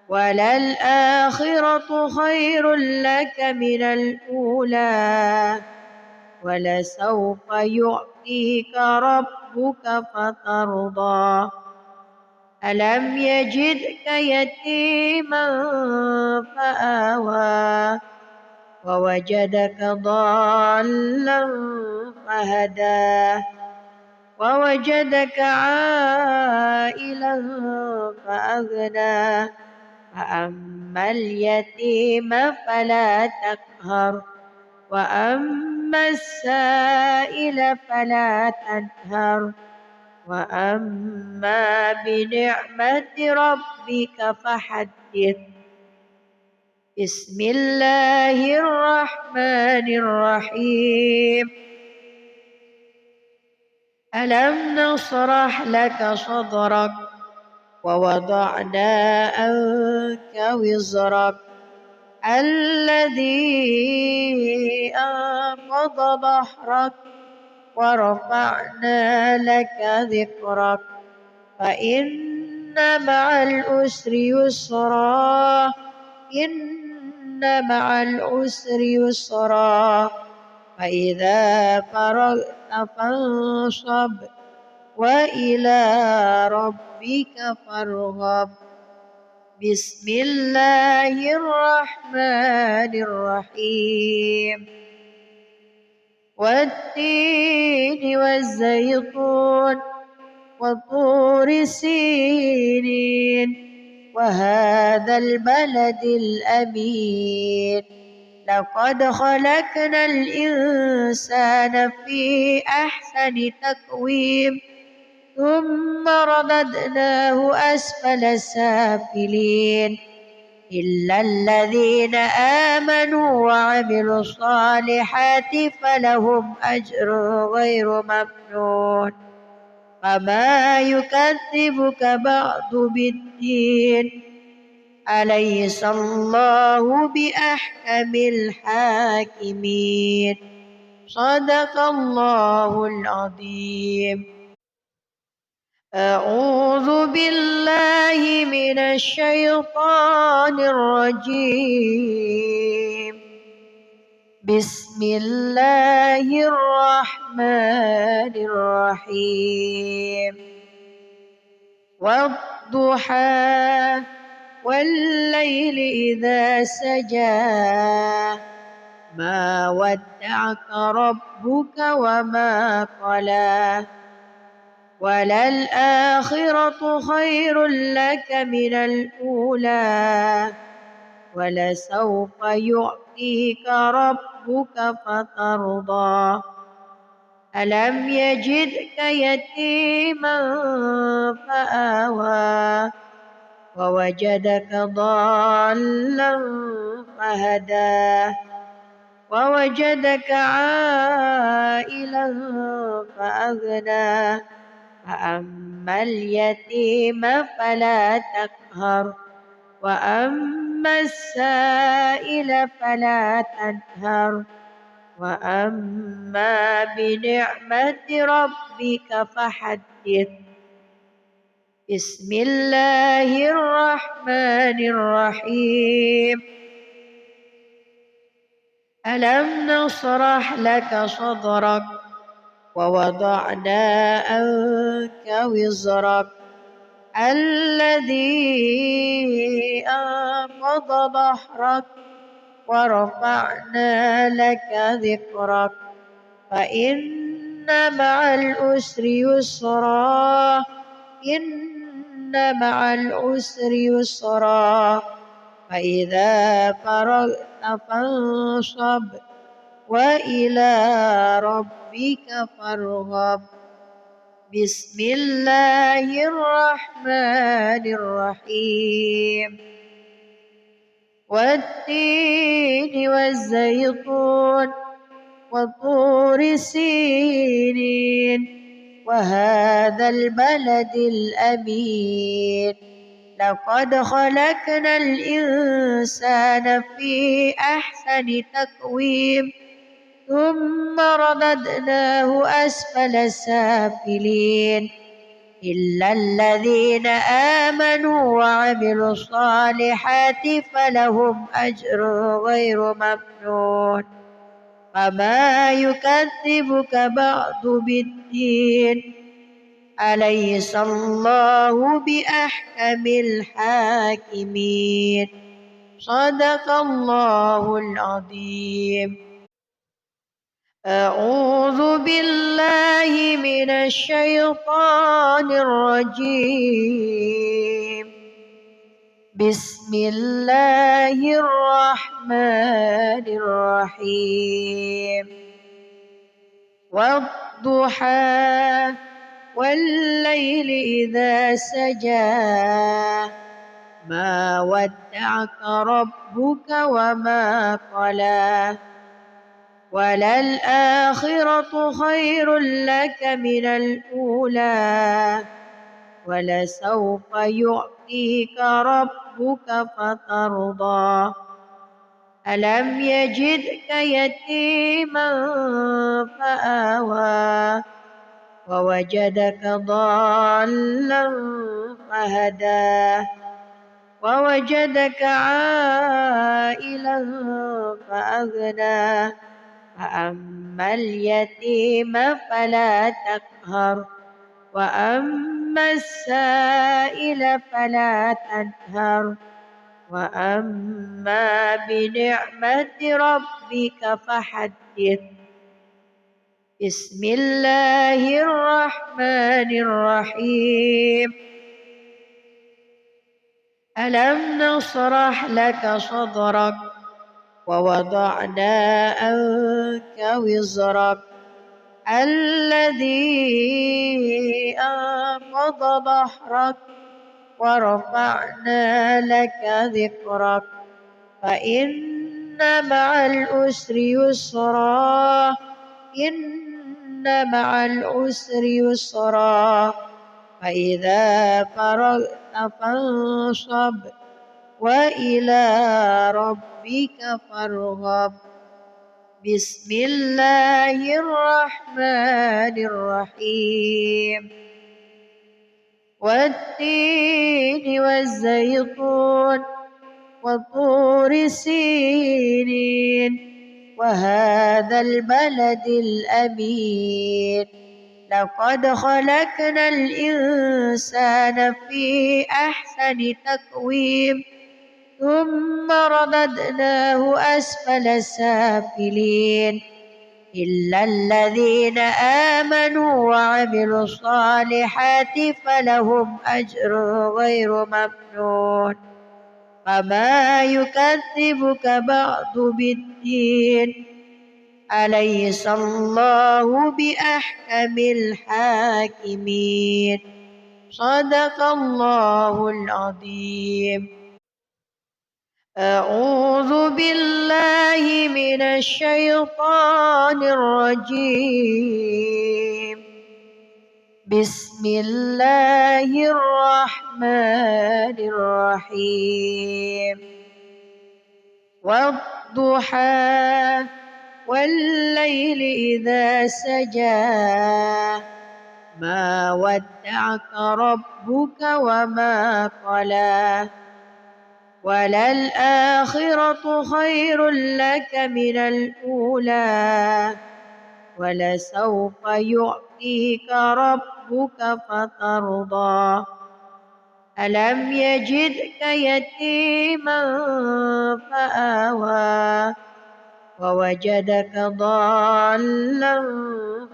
وللآخرة خير لك من الأولى ولسوف يعطيك ربك فترضى ألم يجدك يتيما فآوى ووجدك ضالا فهدى ووجدك عائلا فأغنى فأما اليتيم فلا تقهر وأما السائل فلا تنهر وأما بنعمة ربك فحدث. بسم الله الرحمن الرحيم. ألم نشرح لك صدرك ووضعنا عنك وزرك الذي أنقض ظهرك ورفعنا لك ذكرك فإن مع العسر يسرا إن مع العسر يسرا فإذا فرغت فانصب وإلى ربك فارغب. بسم الله الرحمن الرحيم. والتين والزيتون وطور سينين وهذا البلد الأمين لقد خلقنا الإنسان في أحسن تقويم ثم رددناه أسفل سافلين إلا الذين آمنوا وعملوا الصالحات فلهم أجر غير ممنون فما يكذبك بعد بالدين أليس الله بأحكم الحاكمين. صدق الله العظيم. أعوذ بالله من الشيطان الرجيم. بسم الله الرحمن الرحيم. والضحى والليل إذا سجى ما ودعك ربك وما قلى وللآخرة خير لك من الأولى ولسوف يعطيك ربك فترضى ألم يجدك يتيما فآوى ووجدك ضالا فهدى ووجدك عائلا فأغنى فأما اليتيم فلا تقهر وأما السائل فلا تنهر وأما بنعمة ربك فحدث. بسم الله الرحمن الرحيم. ألم نشرح لك صدرك ووضعنا عنك وزرك الذي أنقض ظهرك ورفعنا لك ذكرك فإن مع العسر يسرا إن مع العسر يسرا فإذا فرغت فانصب وإلى ربك فارغب. بسم الله الرحمن الرحيم. والتين والزيتون وطور سينين وهذا البلد الأمين لقد خلقنا الإنسان في أحسن تقويم ثم رددناه أسفل سافلين إلا الذين آمنوا وعملوا الصالحات فلهم أجر غير ممنون فما يكذبك بعد بالدين أليس الله بأحكم الحاكمين. صدق الله العظيم. أعوذ بالله من الشيطان الرجيم. بسم الله الرحمن الرحيم. والضحى والليل إذا سجى ما ودعك ربك وما قلى وللآخرة خير لك من الأولى ولسوف يعطيك ربك فترضى ألم يجدك يتيما فآوى ووجدك ضالا فهدى ووجدك عائلا فأغنى فأما اليتيم فلا تقهر وأما السائل فلا تنهر وأما بنعمة ربك فحدث. بسم الله الرحمن الرحيم. ألم نشرح لك صدرك ووضعنا عنك وزرك الذي أنقض ظهرك ورفعنا لك ذكرك فإن مع العسر يسرا إن مع العسر يسرا فإذا فرغت فانصب وإلى ربك فارغب. بسم الله الرحمن الرحيم. والتين والزيتون وطور سينين وهذا البلد الأمين لقد خلقنا الإنسان في أحسن تقويم ثم رددناه أسفل سافلين إلا الذين آمنوا وعملوا الصالحات فلهم أجر غير ممنون فما يكذبك بعد بالدين أليس الله بأحكم الحاكمين. صدق الله العظيم. أعوذ بالله من الشيطان الرجيم. بسم الله الرحمن الرحيم. والضحى والليل إذا سجى ما ودعك ربك وما قلى وللآخرة خير لك من الأولى ولسوف يعطيك ربك فترضى ألم يجدك يتيما فآوى ووجدك ضالا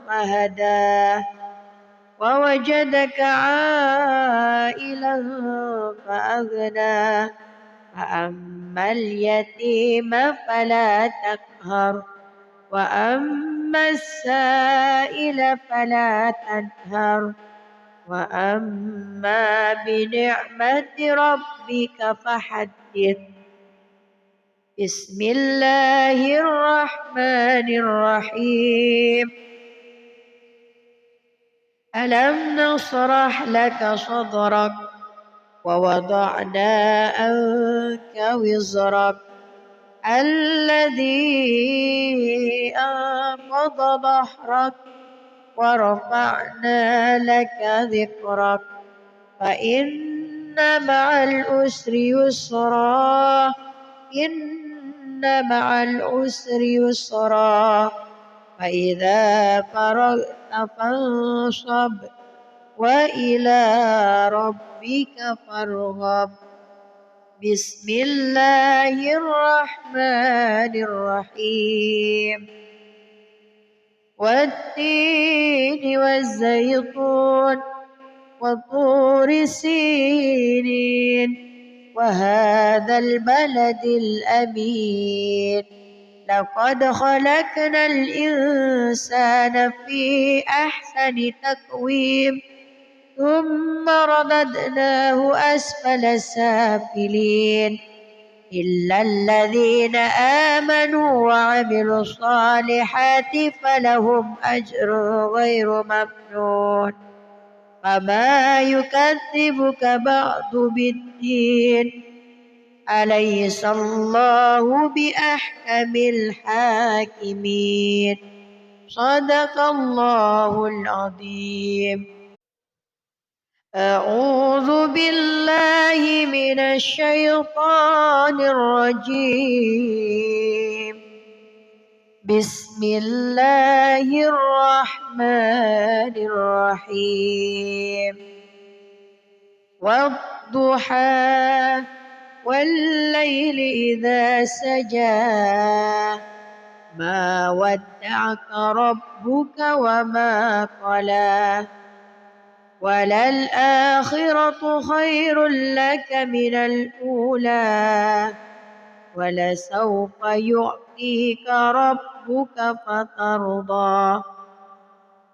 فهدى ووجدك عائلا فأغنى فأما اليتيم فلا تقهر وأما السائل فلا تنهر وأما بنعمة ربك فحدث. بسم الله الرحمن الرحيم. ألم نشرح لك صدرك ووضعنا عنك وزرك الذي أنقض ظهرك ورفعنا لك ذكرك فإن مع العسر يسرا إن مع العسر يسرا فإذا فرغت فانصب وإلى ربك فارغب. بسم الله الرحمن الرحيم. والتين والزيتون وطور سينين وهذا البلد الأمين لقد خلقنا الإنسان في أحسن تقويم ثم رددناه أسفل سافلين إلا الذين آمنوا وعملوا الصالحات فلهم أجر غير ممنون. فما يكذبك بعد بالدين أليس الله بأحكم الحاكمين. صدق الله العظيم. أعوذ بالله من الشيطان الرجيم. بسم الله الرحمن الرحيم. والضحى والليل إذا سجى ما ودعك ربك وما قلى وللآخرة خير لك من الأولى ولسوف يعطيك ربك فترضى.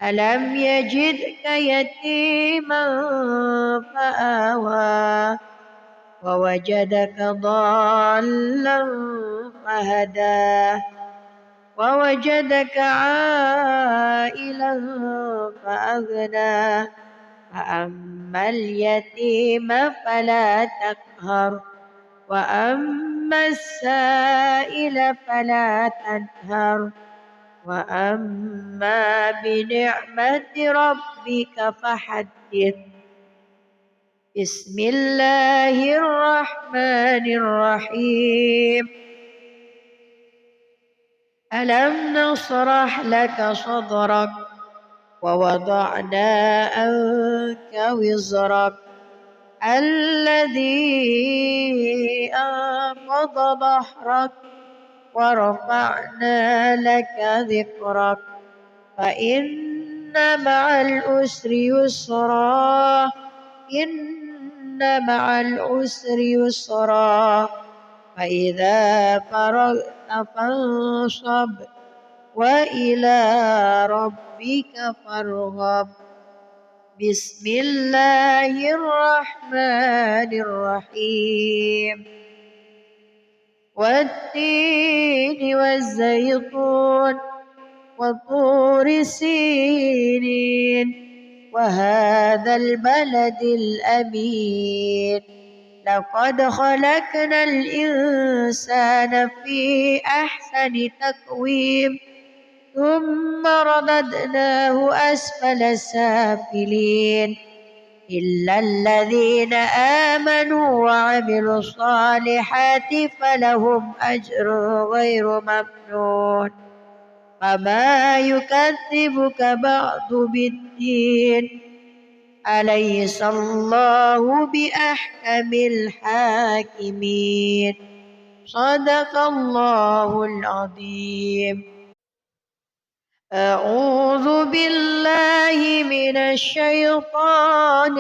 ألم يجدك يتيما فآوى ووجدك ضالا فهدى ووجدك عائلا فأغنى فأما اليتيم فلا تقهر وأما السائل فلا تنهر وأما بنعمة ربك فحدث. بسم الله الرحمن الرحيم. ألم نشرح لك صدرك ووضعنا عنك وزرك الذي أنقض ظهرك ورفعنا لك ذكرك فإن مع العسر يسرا إن مع العسر يسرا فإذا فرغت فانصب وإلى ربك فارغب. بسم الله الرحمن الرحيم. والتين والزيتون وطور سينين وهذا البلد الأمين لقد خلقنا الإنسان في أحسن تقويم ثم رددناه أسفل سافلين إلا الذين آمنوا وعملوا الصالحات فلهم أجر غير ممنون. فما يكذبك بعد بالدين أليس الله بأحكم الحاكمين. صدق الله العظيم. أعوذ بالله من الشيطان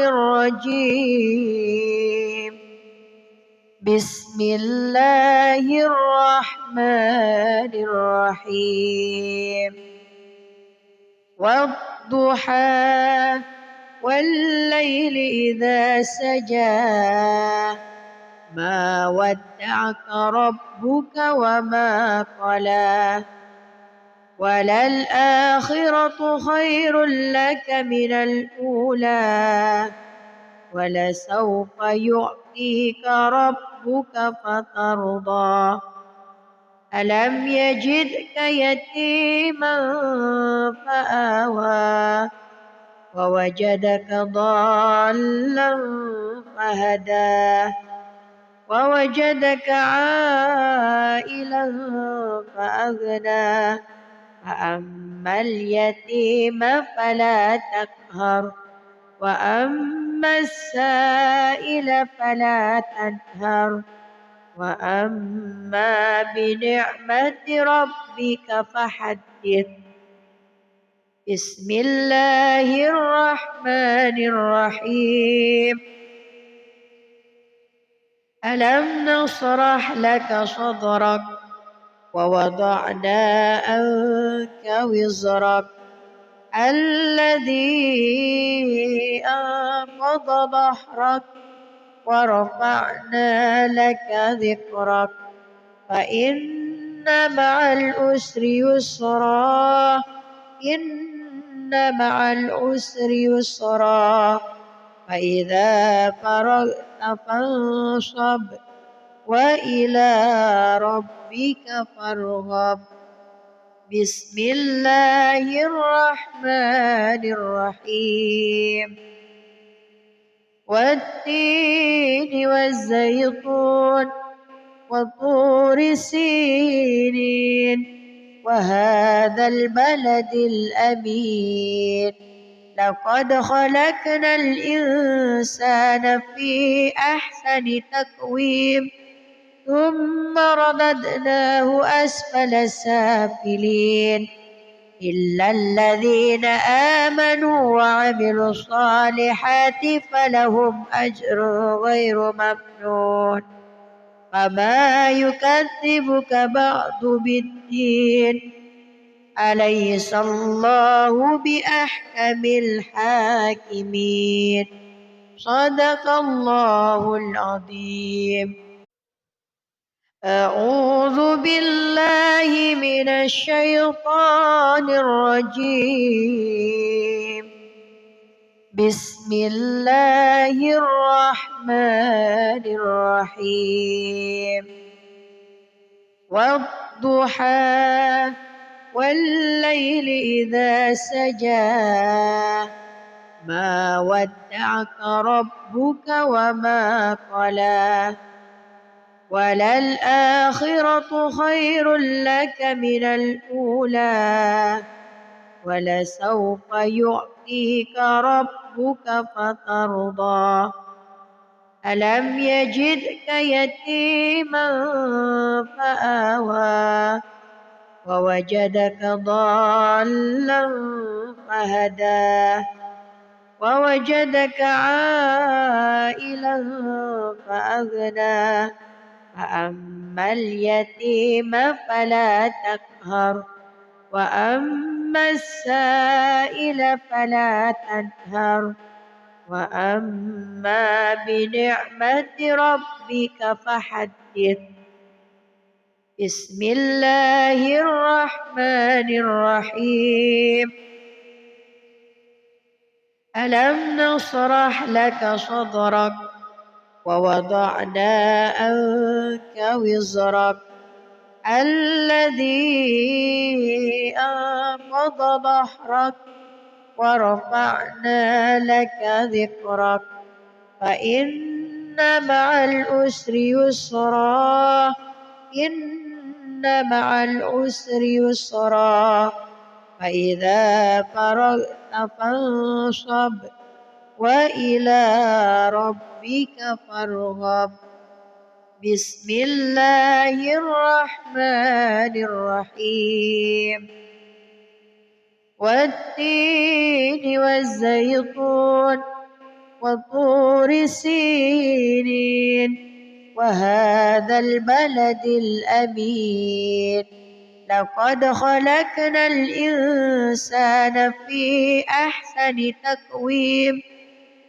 الرجيم. بسم الله الرحمن الرحيم. والضحى والليل إذا سجى ما ودعك ربك وما قلى وللآخرة خير لك من الأولى ولسوف يعطيك ربك فترضى. ألم يجدك يتيما فآوى ووجدك ضالا فهدى ووجدك عائلا فأغنى فأما اليتيم فلا تقهر وأما السائل فلا تنهر وأما بنعمة ربك فحدث. بسم الله الرحمن الرحيم. ألم نشرح لك صدرك ووضعنا عنك وزرك الذي أنقض ظهرك ورفعنا لك ذكرك فإن مع العسر يسرا إن مع العسر يسرا فإذا فرغت فانصب وإلى ربك فارغب. بسم الله الرحمن الرحيم. والتين والزيتون وطور سينين وهذا البلد الأمين لقد خلقنا الإنسان في أحسن تقويم ثم رددناه أسفل سافلين إلا الذين آمنوا وعملوا الصالحات فلهم أجر غير ممنون. فما يكذبك بعد بالدين أليس الله بأحكم الحاكمين. صدق الله العظيم. أعوذ بالله من الشيطان الرجيم. بسم الله الرحمن الرحيم. والضحى والليل إذا سجى ما ودعك ربك وما قلى وللآخرة خير لك من الأولى ولسوف يعطيك ربك فترضى. ألم يجدك يتيما فآوى ووجدك ضالا فهدى ووجدك عائلا فأغنى فأما اليتيم فلا تقهر وأما السائل فلا تنهر وأما بنعمة ربك فحدث. بسم الله الرحمن الرحيم. ألم نشرح لك صدرك ووضعنا عنك وزرك الذي أنقض ظهرك ورفعنا لك ذكرك فإن مع العسر يسرا إن مع العسر يسرا فإذا فرغت فانصب وإلى ربك فارغب. بسم الله الرحمن الرحيم. والتين والزيتون وطور سينين وهذا البلد الأمين لقد خلقنا الإنسان في أحسن تقويم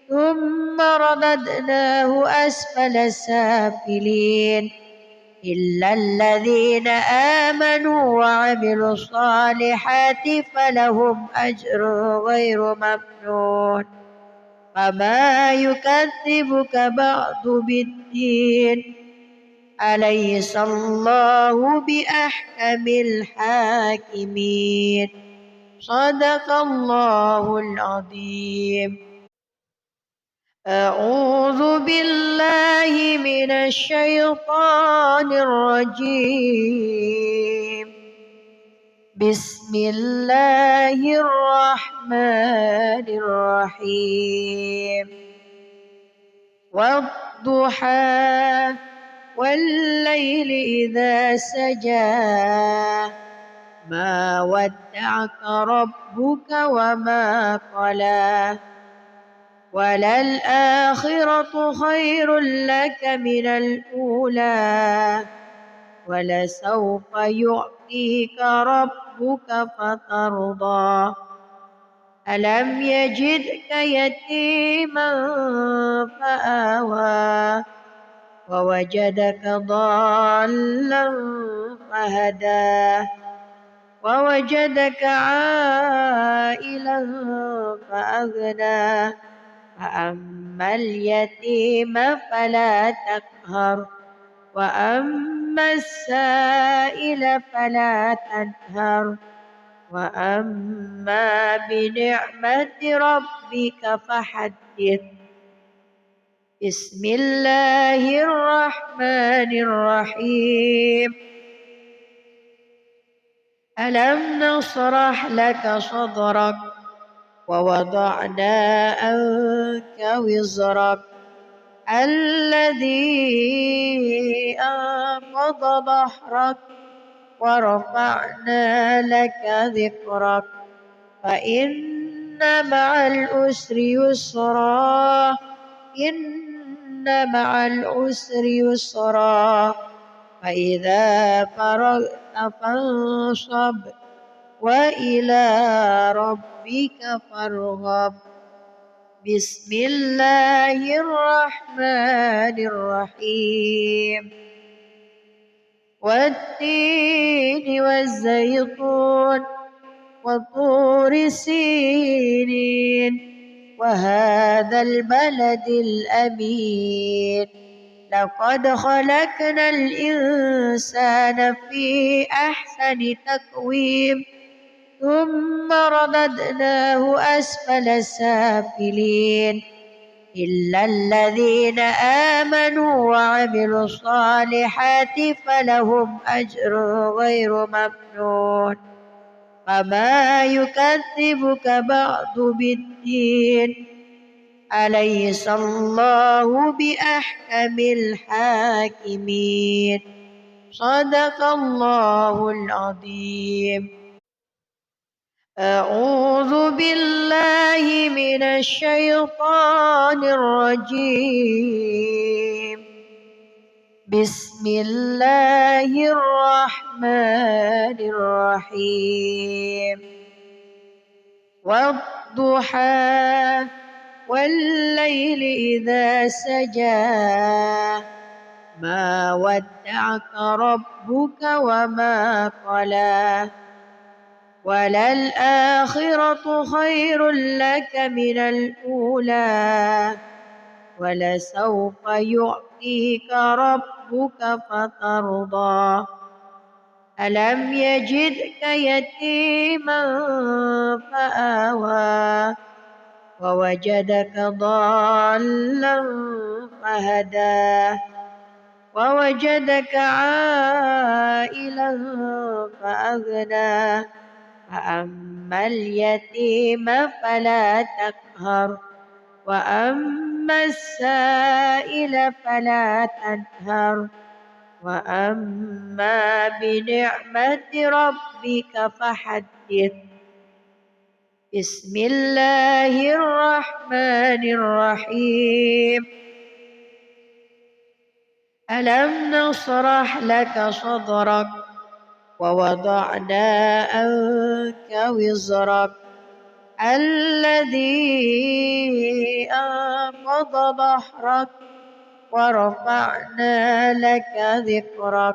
ثم رددناه أسفل سافلين إلا الذين آمنوا وعملوا الصالحات فلهم أجر غير ممنون. فما يكذبك بعد بالدين أليس الله بأحكم الحاكمين. صدق الله العظيم. أعوذ بالله من الشيطان الرجيم. بسم الله الرحمن الرحيم والضحى والليل إذا سجى ما ودعك ربك وما قلى وللآخرة خير لك من الأولى ولسوف يعطيك ربك فترضى ألم يجدك يتيما فآوى ووجدك ضالا فهدى ووجدك عائلا فأغنى فأما اليتيم فلا تقهر وأما السائل فلا تنهر وأما بنعمة ربك فحدث بسم الله الرحمن الرحيم ألم نشرح لك صدرك ووضعنا عنك وزرك الذي أنقض ظهرك ورفعنا لك ذكرك فإن مع العسر يسرا إن مع العسر يسرا فإذا فرغت فانصب وإلى ربك فارغب بسم الله الرحمن الرحيم والتين والزيتون وطور سينين وهذا البلد الأمين لقد خلقنا الإنسان في أحسن تقويم ثم رددناه أسفل سافلين إلا الذين آمنوا وعملوا الصالحات فلهم أجر غير ممنون فما يكذبك بعد بالدين أليس الله بأحكم الحاكمين صدق الله العظيم أعوذ بالله من الشيطان الرجيم بسم الله الرحمن الرحيم والضحى والليل إذا سجى ما ودعك ربك وما قلى وللآخرة خير لك من الأولى ولسوف يعطيك ربك فترضى ألم يجدك يتيما فآوى ووجدك ضالا فهدى ووجدك عائلا فأغنى فأما اليتيم فلا تقهر وأما السائل فلا تنهر وأما بنعمة ربك فحدث بسم الله الرحمن الرحيم ألم نشرح لك صدرك ووضعنا عنك وزرك الذي أنقض ظهرك ورفعنا لك ذكرك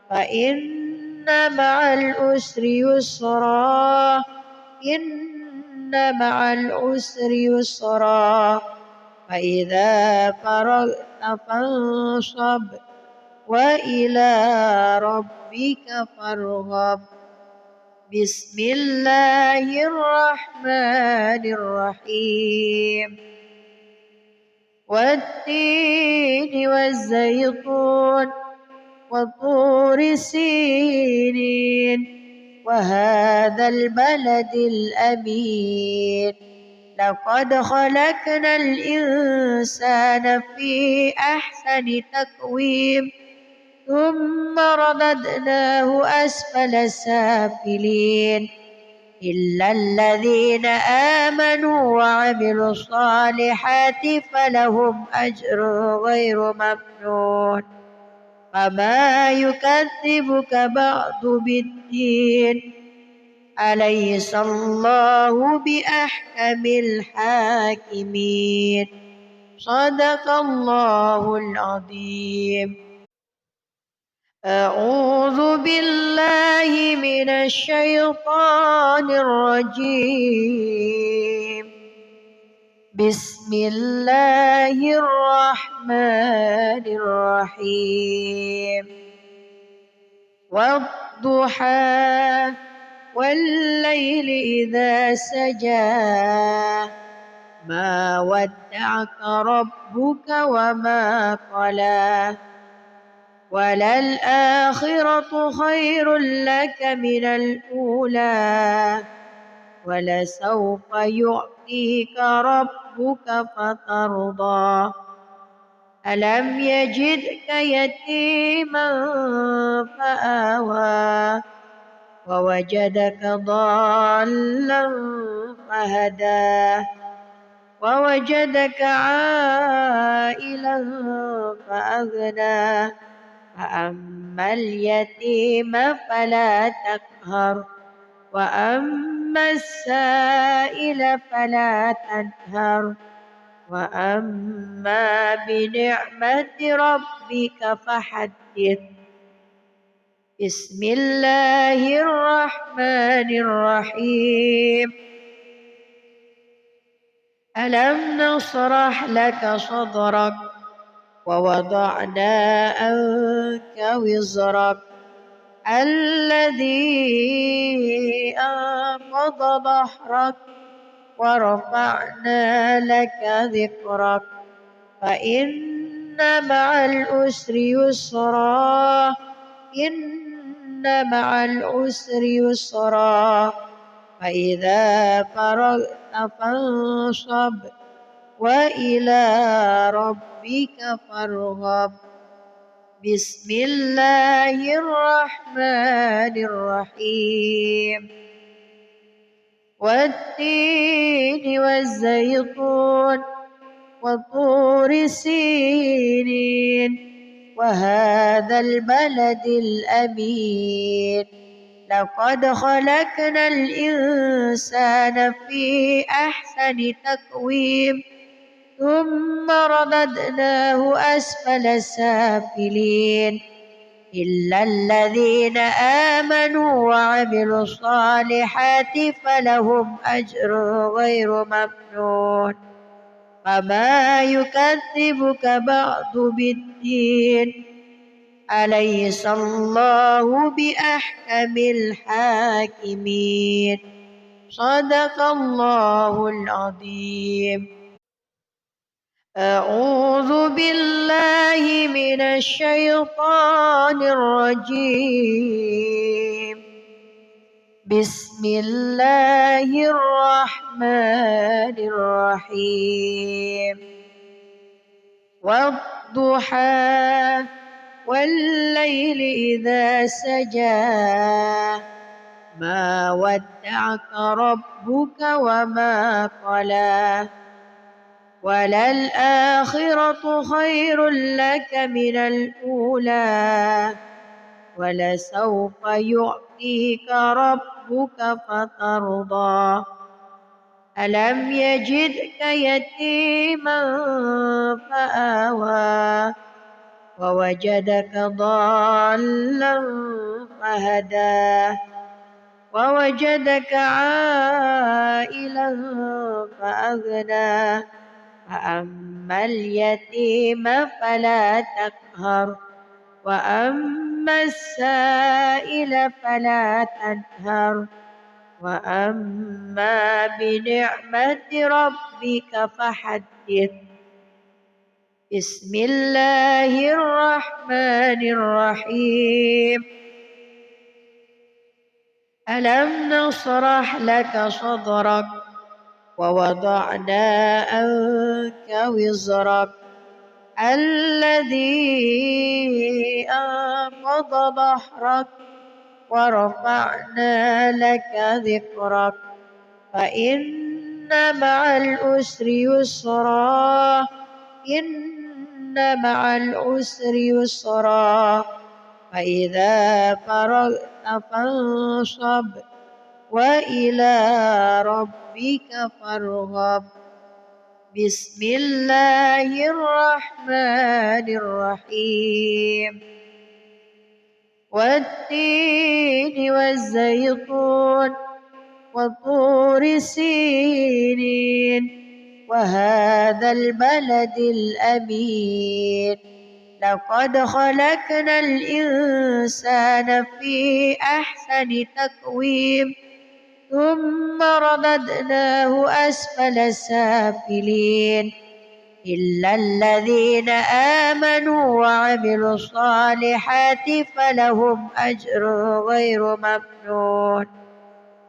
فإن مع العسر يسرا إن مع العسر يسرا فإذا فرغت فانصب وإلى ربك فارغب بسم الله الرحمن الرحيم والتين والزيتون وطور سينين وهذا البلد الأمين لقد خلقنا الإنسان في أحسن تقويم ثم رددناه أسفل سافلين إلا الذين آمنوا وعملوا الصالحات فلهم أجر غير ممنون وما يكذبك بعد بالدين أليس الله بأحكم الحاكمين صدق الله العظيم. أعوذ بالله من الشيطان الرجيم. بسم الله الرحمن الرحيم. والضحى والليل إذا سجى ما ودعك ربك وما قلى وللآخرة خير لك من الأولى ولسوف يعطيك ربك فترضى ألم يجدك يتيما فآوى ووجدك ضالا فهدى ووجدك عائلا فأغنى فأما اليتيم فلا تقهر وأما السائل فلا تنهر وأما بنعمة ربك فحدث. بسم الله الرحمن الرحيم. ألم نشرح لك صدرك ووضعنا عنك وزرك الذي أنقض ظهرك ورفعنا لك ذكرك فإن مع العسر يسرا إن مع العسر يسرا فإذا فرغت فانصب وإلى ربك فارغب. بسم الله الرحمن الرحيم. والتين والزيتون وطور سينين وهذا البلد الأمين لقد خلقنا الإنسان في أحسن تقويم ثم رددناه أسفل سافلين إلا الذين آمنوا وعملوا الصالحات فلهم أجر غير ممنون وما يكذبك بعد بالدين أليس الله بأحكم الحاكمين صدق الله العظيم. أعوذ بالله من الشيطان الرجيم. بسم الله الرحمن الرحيم. والضحى والليل إذا سجى ما ودعك ربك وما قلى وللآخرة خير لك من الأولى ولسوف يعطيك ربك فترضى ألم يجدك يتيما فآوى ووجدك ضالا فهدى ووجدك عائلا فأغنى فأما اليتيم فلا تقهر وأما السائل فلا تنهر وأما بنعمة ربك فحدث. بسم الله الرحمن الرحيم. ألم نشرح لك صدرك ووضعنا عنك وزرك الذي أنقض ظهرك ورفعنا لك ذكرك فإن مع العسر يسرا إن مع العسر يسرا فإذا فرغت فانصب وإلى ربك فارغب بسم الله الرحمن الرحيم والتين والزيتون وطور سينين وهذا البلد الأمين لقد خلقنا الإنسان في أحسن تقويم ثم رددناه أسفل سافلين إلا الذين آمنوا وعملوا الصالحات فلهم أجر غير ممنون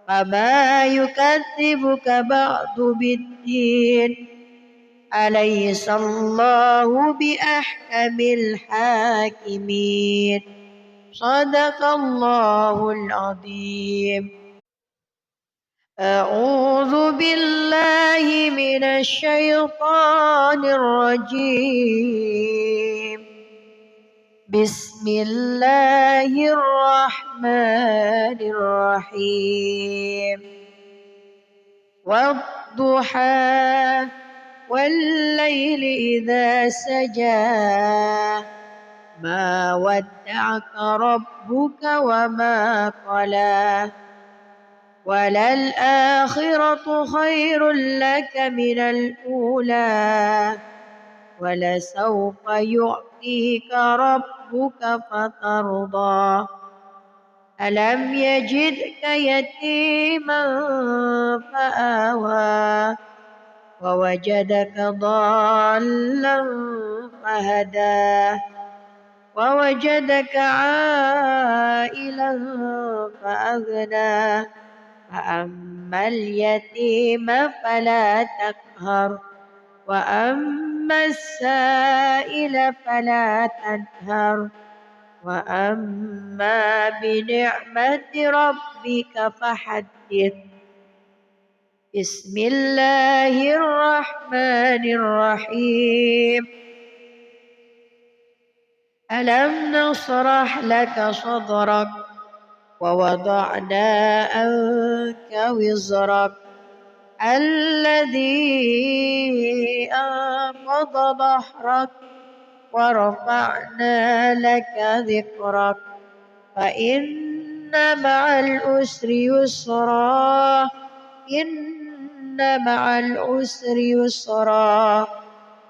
فما يكذبك بعد بالدين أليس الله بأحكم الحاكمين صدق الله العظيم. أعوذ بالله من الشيطان الرجيم بسم الله الرحمن الرحيم والضحى والليل إذا سجى ما ودعك ربك وما قلى وللآخرة خير لك من الأولى ولسوف يعطيك ربك فترضى ألم يجدك يتيما فآوى ووجدك ضالا فهدى ووجدك عائلا فأغنى فأما اليتيم فلا تقهر وأما السائل فلا تنهر وأما بنعمة ربك فحدث بسم الله الرحمن الرحيم ألم نشرح لك صدرك ووضعنا عنك وزرك الذي أنقض ظهرك ورفعنا لك ذكرك فإن مع العسر يسرا إن مع العسر يسرا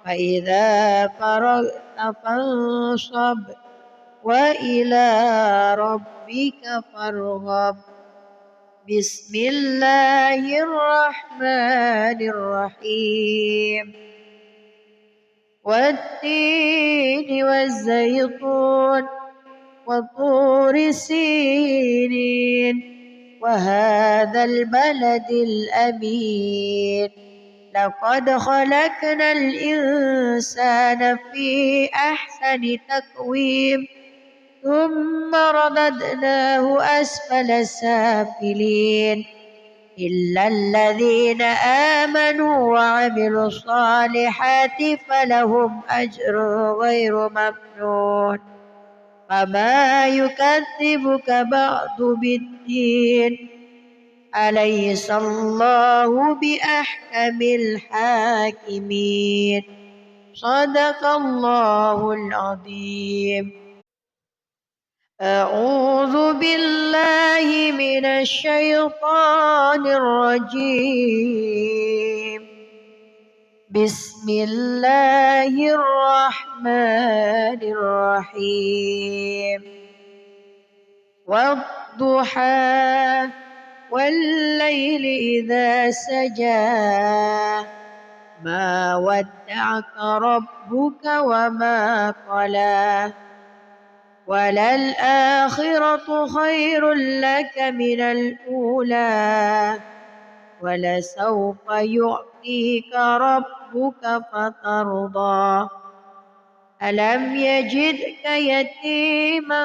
فإذا فرغت فانصب وإلى ربك فارغب بسم الله الرحمن الرحيم والتين والزيتون وطور سينين وهذا البلد الأمين لقد خلقنا الإنسان في أحسن تقويم ثم رددناه أسفل سافلين إلا الذين آمنوا وعملوا الصالحات فلهم أجر غير ممنون فما يكذبك بعد بالدين أليس الله بأحكم الحاكمين صدق الله العظيم. أعوذ بالله من الشيطان الرجيم بسم الله الرحمن الرحيم والضحى والليل إذا سجى ما ودعك ربك وما قلى وللآخرة خير لك من الأولى ولسوف يعطيك ربك فترضى ألم يجدك يتيما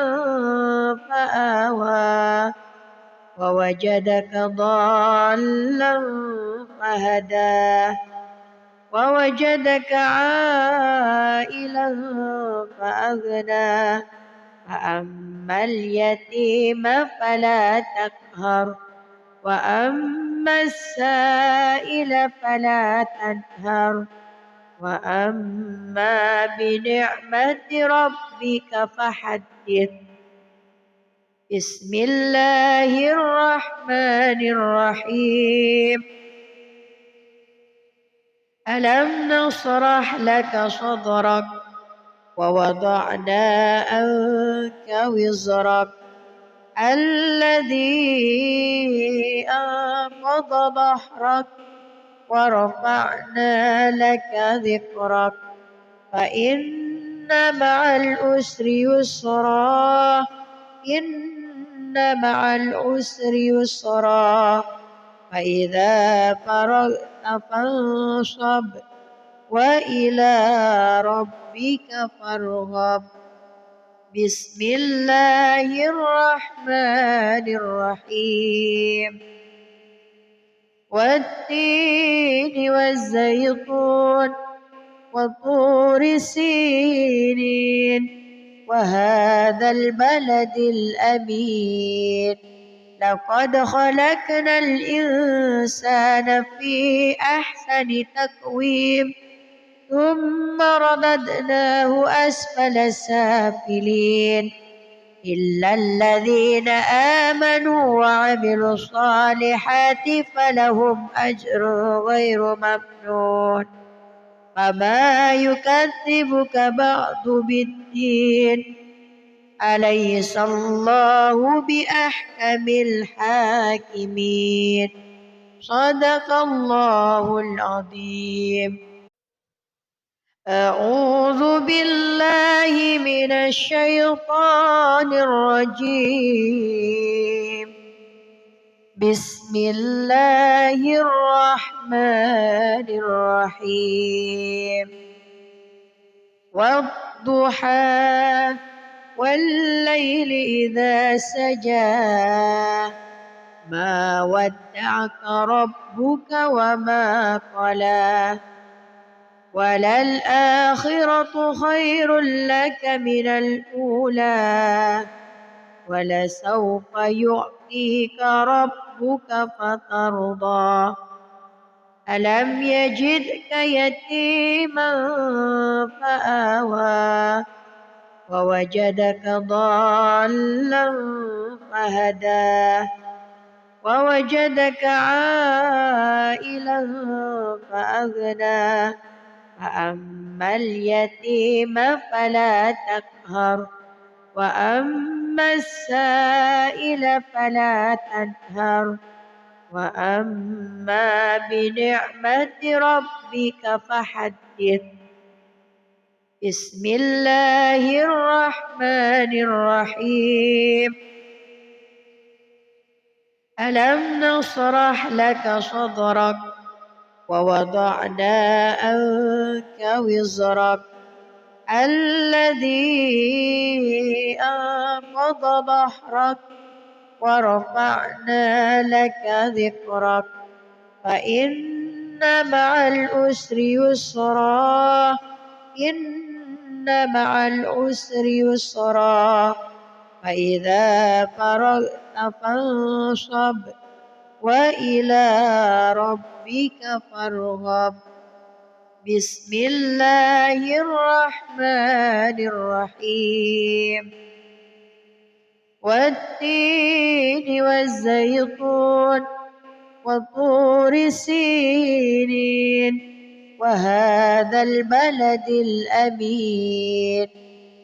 فآوى ووجدك ضالا فهدى ووجدك عائلا فأغنى فأما اليتيم فلا تقهر وأما السائل فلا تنهر وأما بنعمة ربك فحدث بسم الله الرحمن الرحيم ألم نشرح لك صدرك ووضعنا عنك وزرك الذي أنقض ظهرك ورفعنا لك ذكرك فإن مع العسر يسرا إن مع العسر يسرا فإذا فرغت فانصب وإلى ربك فارغب بسم الله الرحمن الرحيم والتين والزيتون وطور سينين وهذا البلد الأمين لقد خلقنا الإنسان في أحسن تقويم ثم رددناه أسفل سافلين إلا الذين آمنوا وعملوا الصالحات فلهم أجر غير ممنون فما يكذبك بعد بالدين أليس الله بأحكم الحاكمين صدق الله العظيم أعوذ بالله من الشيطان الرجيم بسم الله الرحمن الرحيم والضحى والليل إذا سجى ما ودعك ربك وما قلى وللآخرة خير لك من الأولى ولسوف يعطيك ربك فترضى ألم يجدك يتيما فآوى ووجدك ضالا فهدى ووجدك عائلا فأغنى فأما اليتيم فلا تقهر وأما السائل فلا تنهر وأما بنعمة ربك فحدث بسم الله الرحمن الرحيم ألم نشرح لك صدرك ووضعنا عنك وزرك الذي أنقض ظهرك ورفعنا لك ذكرك فإن مع العسر يسرا إن مع العسر يسرا فإذا فرغت فانصب وإلى ربك فارغب بسم الله الرحمن الرحيم والتين والزيتون وطور سينين وهذا البلد الأمين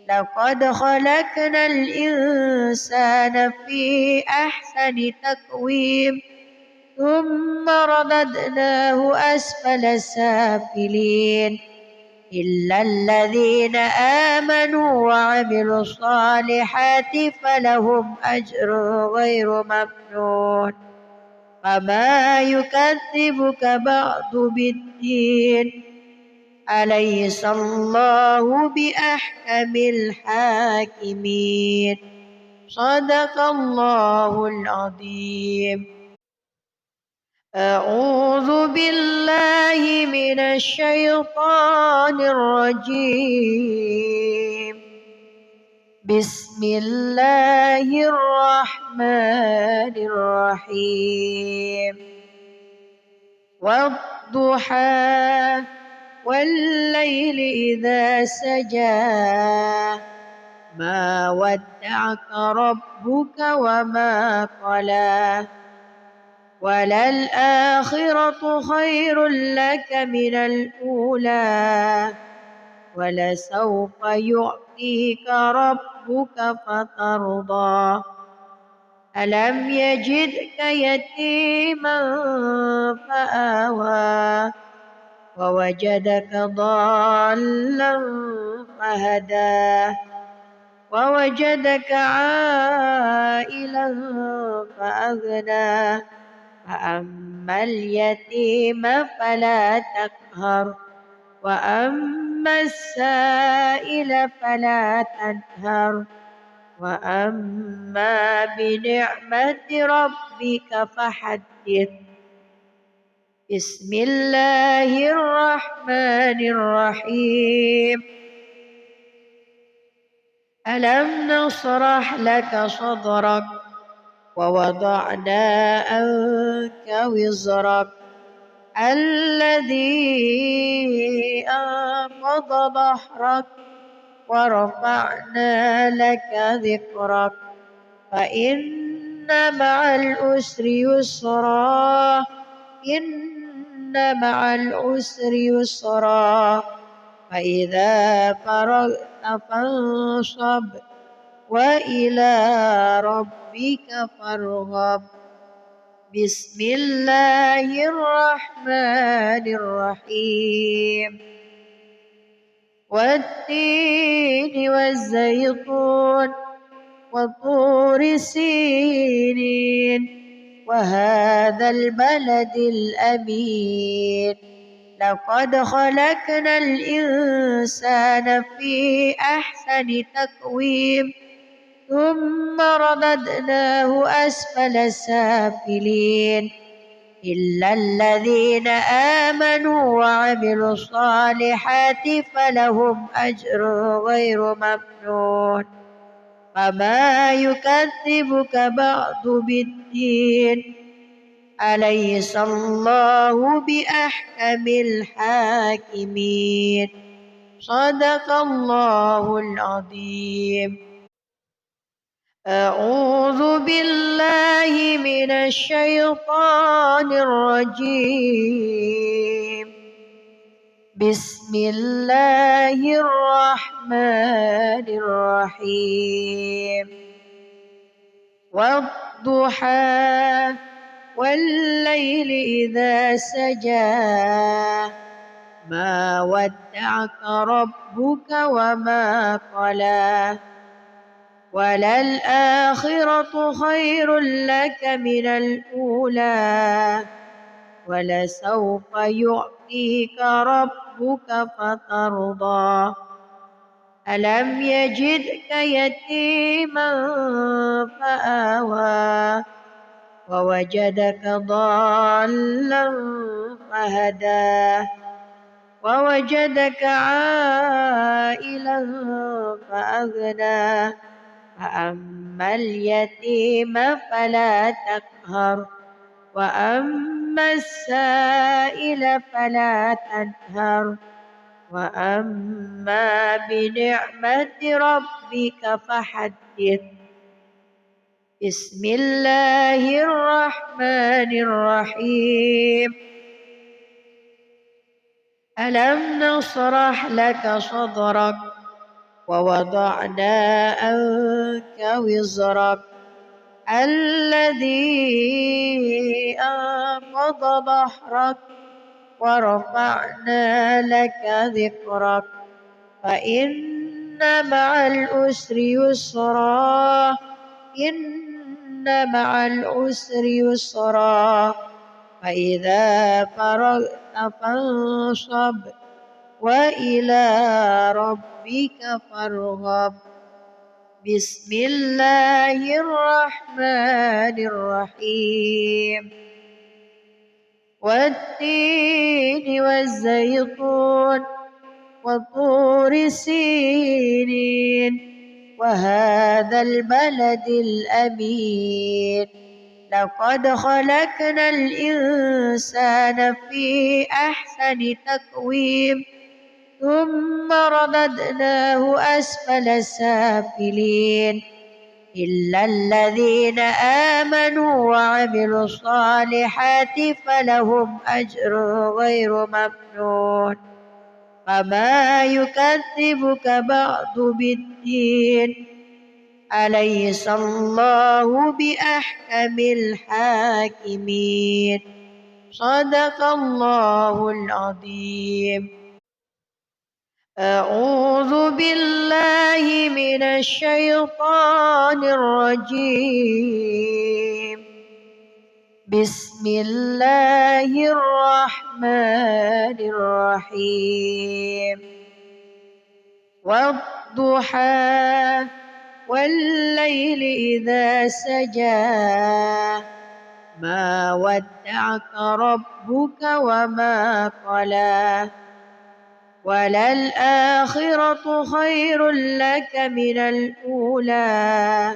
لقد خلقنا الإنسان في أحسن تقويم ثم رددناه أسفل سافلين إلا الذين آمنوا وعملوا الصالحات فلهم أجر غير ممنون فما يكذبك بعد بالدين أليس الله بأحكم الحاكمين صدق الله العظيم. أعوذ بالله من الشيطان الرجيم. بسم الله الرحمن الرحيم. والضحى والليل إذا سجى ما ودعك ربك وما قلى وللآخرة خير لك من الأولى ولسوف يعطيك ربك فترضى ألم يجدك يتيما فآوى ووجدك ضالا فهدى ووجدك عائلا فأغنى فأما اليتيم فلا تقهر وأما السائل فلا تنهر وأما بنعمة ربك فحدث. بسم الله الرحمن الرحيم. ألم نشرح لك صدرك ووضعنا عنك وزرك الذي أنقض ظهرك ورفعنا لك ذكرك فإن مع العسر يسرا إن مع العسر يسرا فإذا فرغت فانصب وإلى ربك فارغب. بسم الله الرحمن الرحيم. والتين والزيتون وطور سينين وهذا البلد الأمين لقد خلقنا الإنسان في أحسن تقويم ثم رددناه أسفل سافلين إلا الذين آمنوا وعملوا الصالحات فلهم أجر غير ممنون فما يكذبك بعد بالدين أليس الله بأحكم الحاكمين صدق الله العظيم. أعوذ بالله من الشيطان الرجيم. بسم الله الرحمن الرحيم. والضحى والليل إذا سجى ما ودعك ربك وما قلى وللآخرة خير لك من الأولى ولسوف يعطيك ربك فترضى ألم يجدك يتيما فآوى ووجدك ضالا فهدى ووجدك عائلا فأغنى فأما اليتيم فلا تقهر وأما السائل فلا تنهر وأما بنعمة ربك فحدث. بسم الله الرحمن الرحيم. ألم نشرح لك صدرك ووضعنا عنك وزرك الذي أنقض ظهرك ورفعنا لك ذكرك فإن مع العسر يسرا إن مع العسر يسرا فإذا فرغت فانصب وإلى ربك فارغب بسم الله الرحمن الرحيم والتين والزيتون وطور سينين وهذا البلد الأمين لقد خلقنا الإنسان في أحسن تقويم ثم رددناه أسفل سافلين إلا الذين آمنوا وعملوا الصالحات فلهم أجر غير ممنون فما يكذبك بعد بالدين أليس الله بأحكم الحاكمين صدق الله العظيم أعوذ بالله من الشيطان الرجيم بسم الله الرحمن الرحيم والضحى والليل إذا سجى ما ودعك ربك وما قلى وللآخرة خير لك من الأولى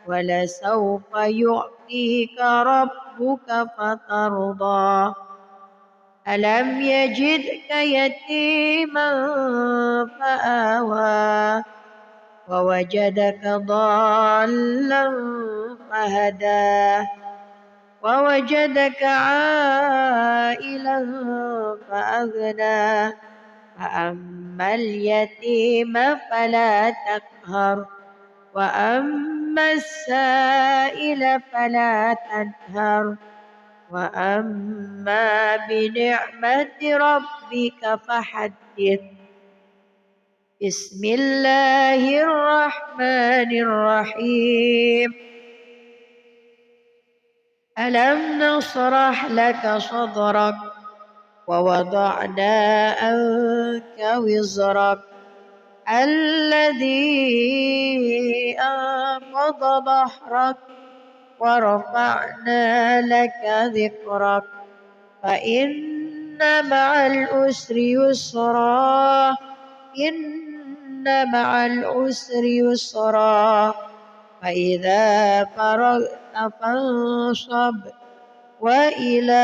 ولسوف يعطيك ربك فترضى ألم يجدك يتيما فآوى ووجدك ضالا فهدى ووجدك عائلا فأغنى فأما اليتيم فلا تقهر وأما السائل فلا تنهر وأما بنعمة ربك فحدث بسم الله الرحمن الرحيم ألم نشرح لك صدرك ووضعنا عنك وزرك الذي أنقض ظهرك ورفعنا لك ذكرك فإن مع العسر يسرا إن مع العسر يسرا فإذا فرغت فانصب وإلى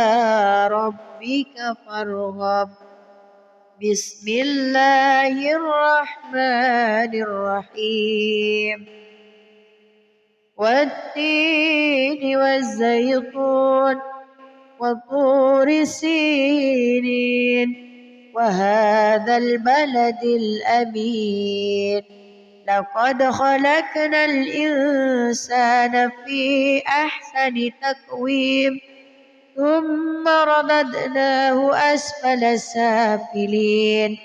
ربك فارغب بسم الله الرحمن الرحيم والتين والزيتون وطور سينين وهذا البلد الأمين لقد خلقنا الإنسان في أحسن تقويم ثم رددناه أسفل سافلين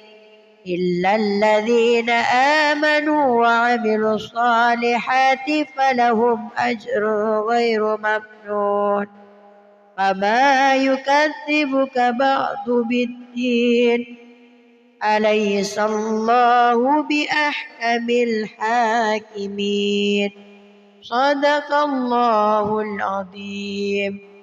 إلا الذين آمنوا وعملوا الصالحات فلهم أجر غير ممنون فما يكذبك بعد بالدين أليس الله بأحكم الحاكمين صدق الله العظيم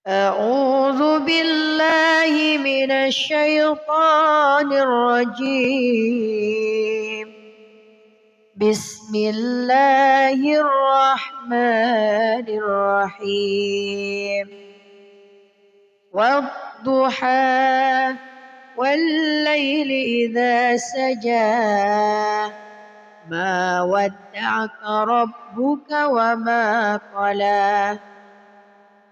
أعوذ بالله من الشيطان الرجيم بسم الله الرحمن الرحيم والضحى والليل إذا سجى ما ودعك ربك وما قلى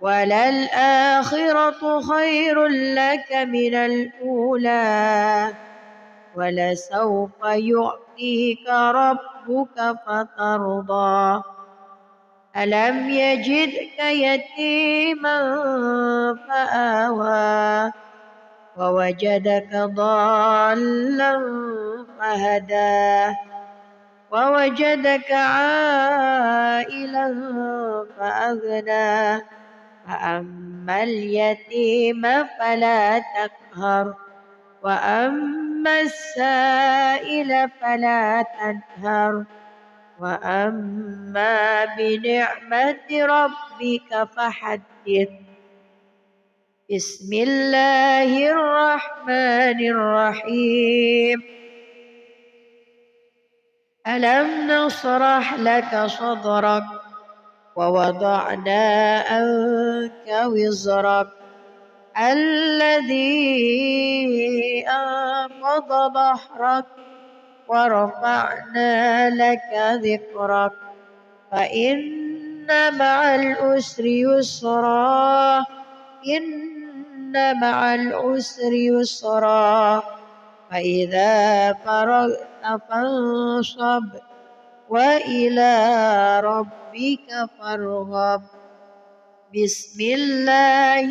وللآخرة خير لك من الأولى ولسوف يعطيك ربك فترضى ألم يجدك يتيما فآوى ووجدك ضالا فهدى ووجدك عائلا فأغنى فأما اليتيم فلا تقهر وأما السائل فلا تنهر وأما بنعمة ربك فحدث. بسم الله الرحمن الرحيم. ألم نشرح لك صدرك ووضعنا عنك وزرك الذي أنقض ظهرك ورفعنا لك ذكرك فإن مع العسر يسرا إن مع العسر يسرا فإذا فرغت فانصب وإلى ربك فارغب. بسم الله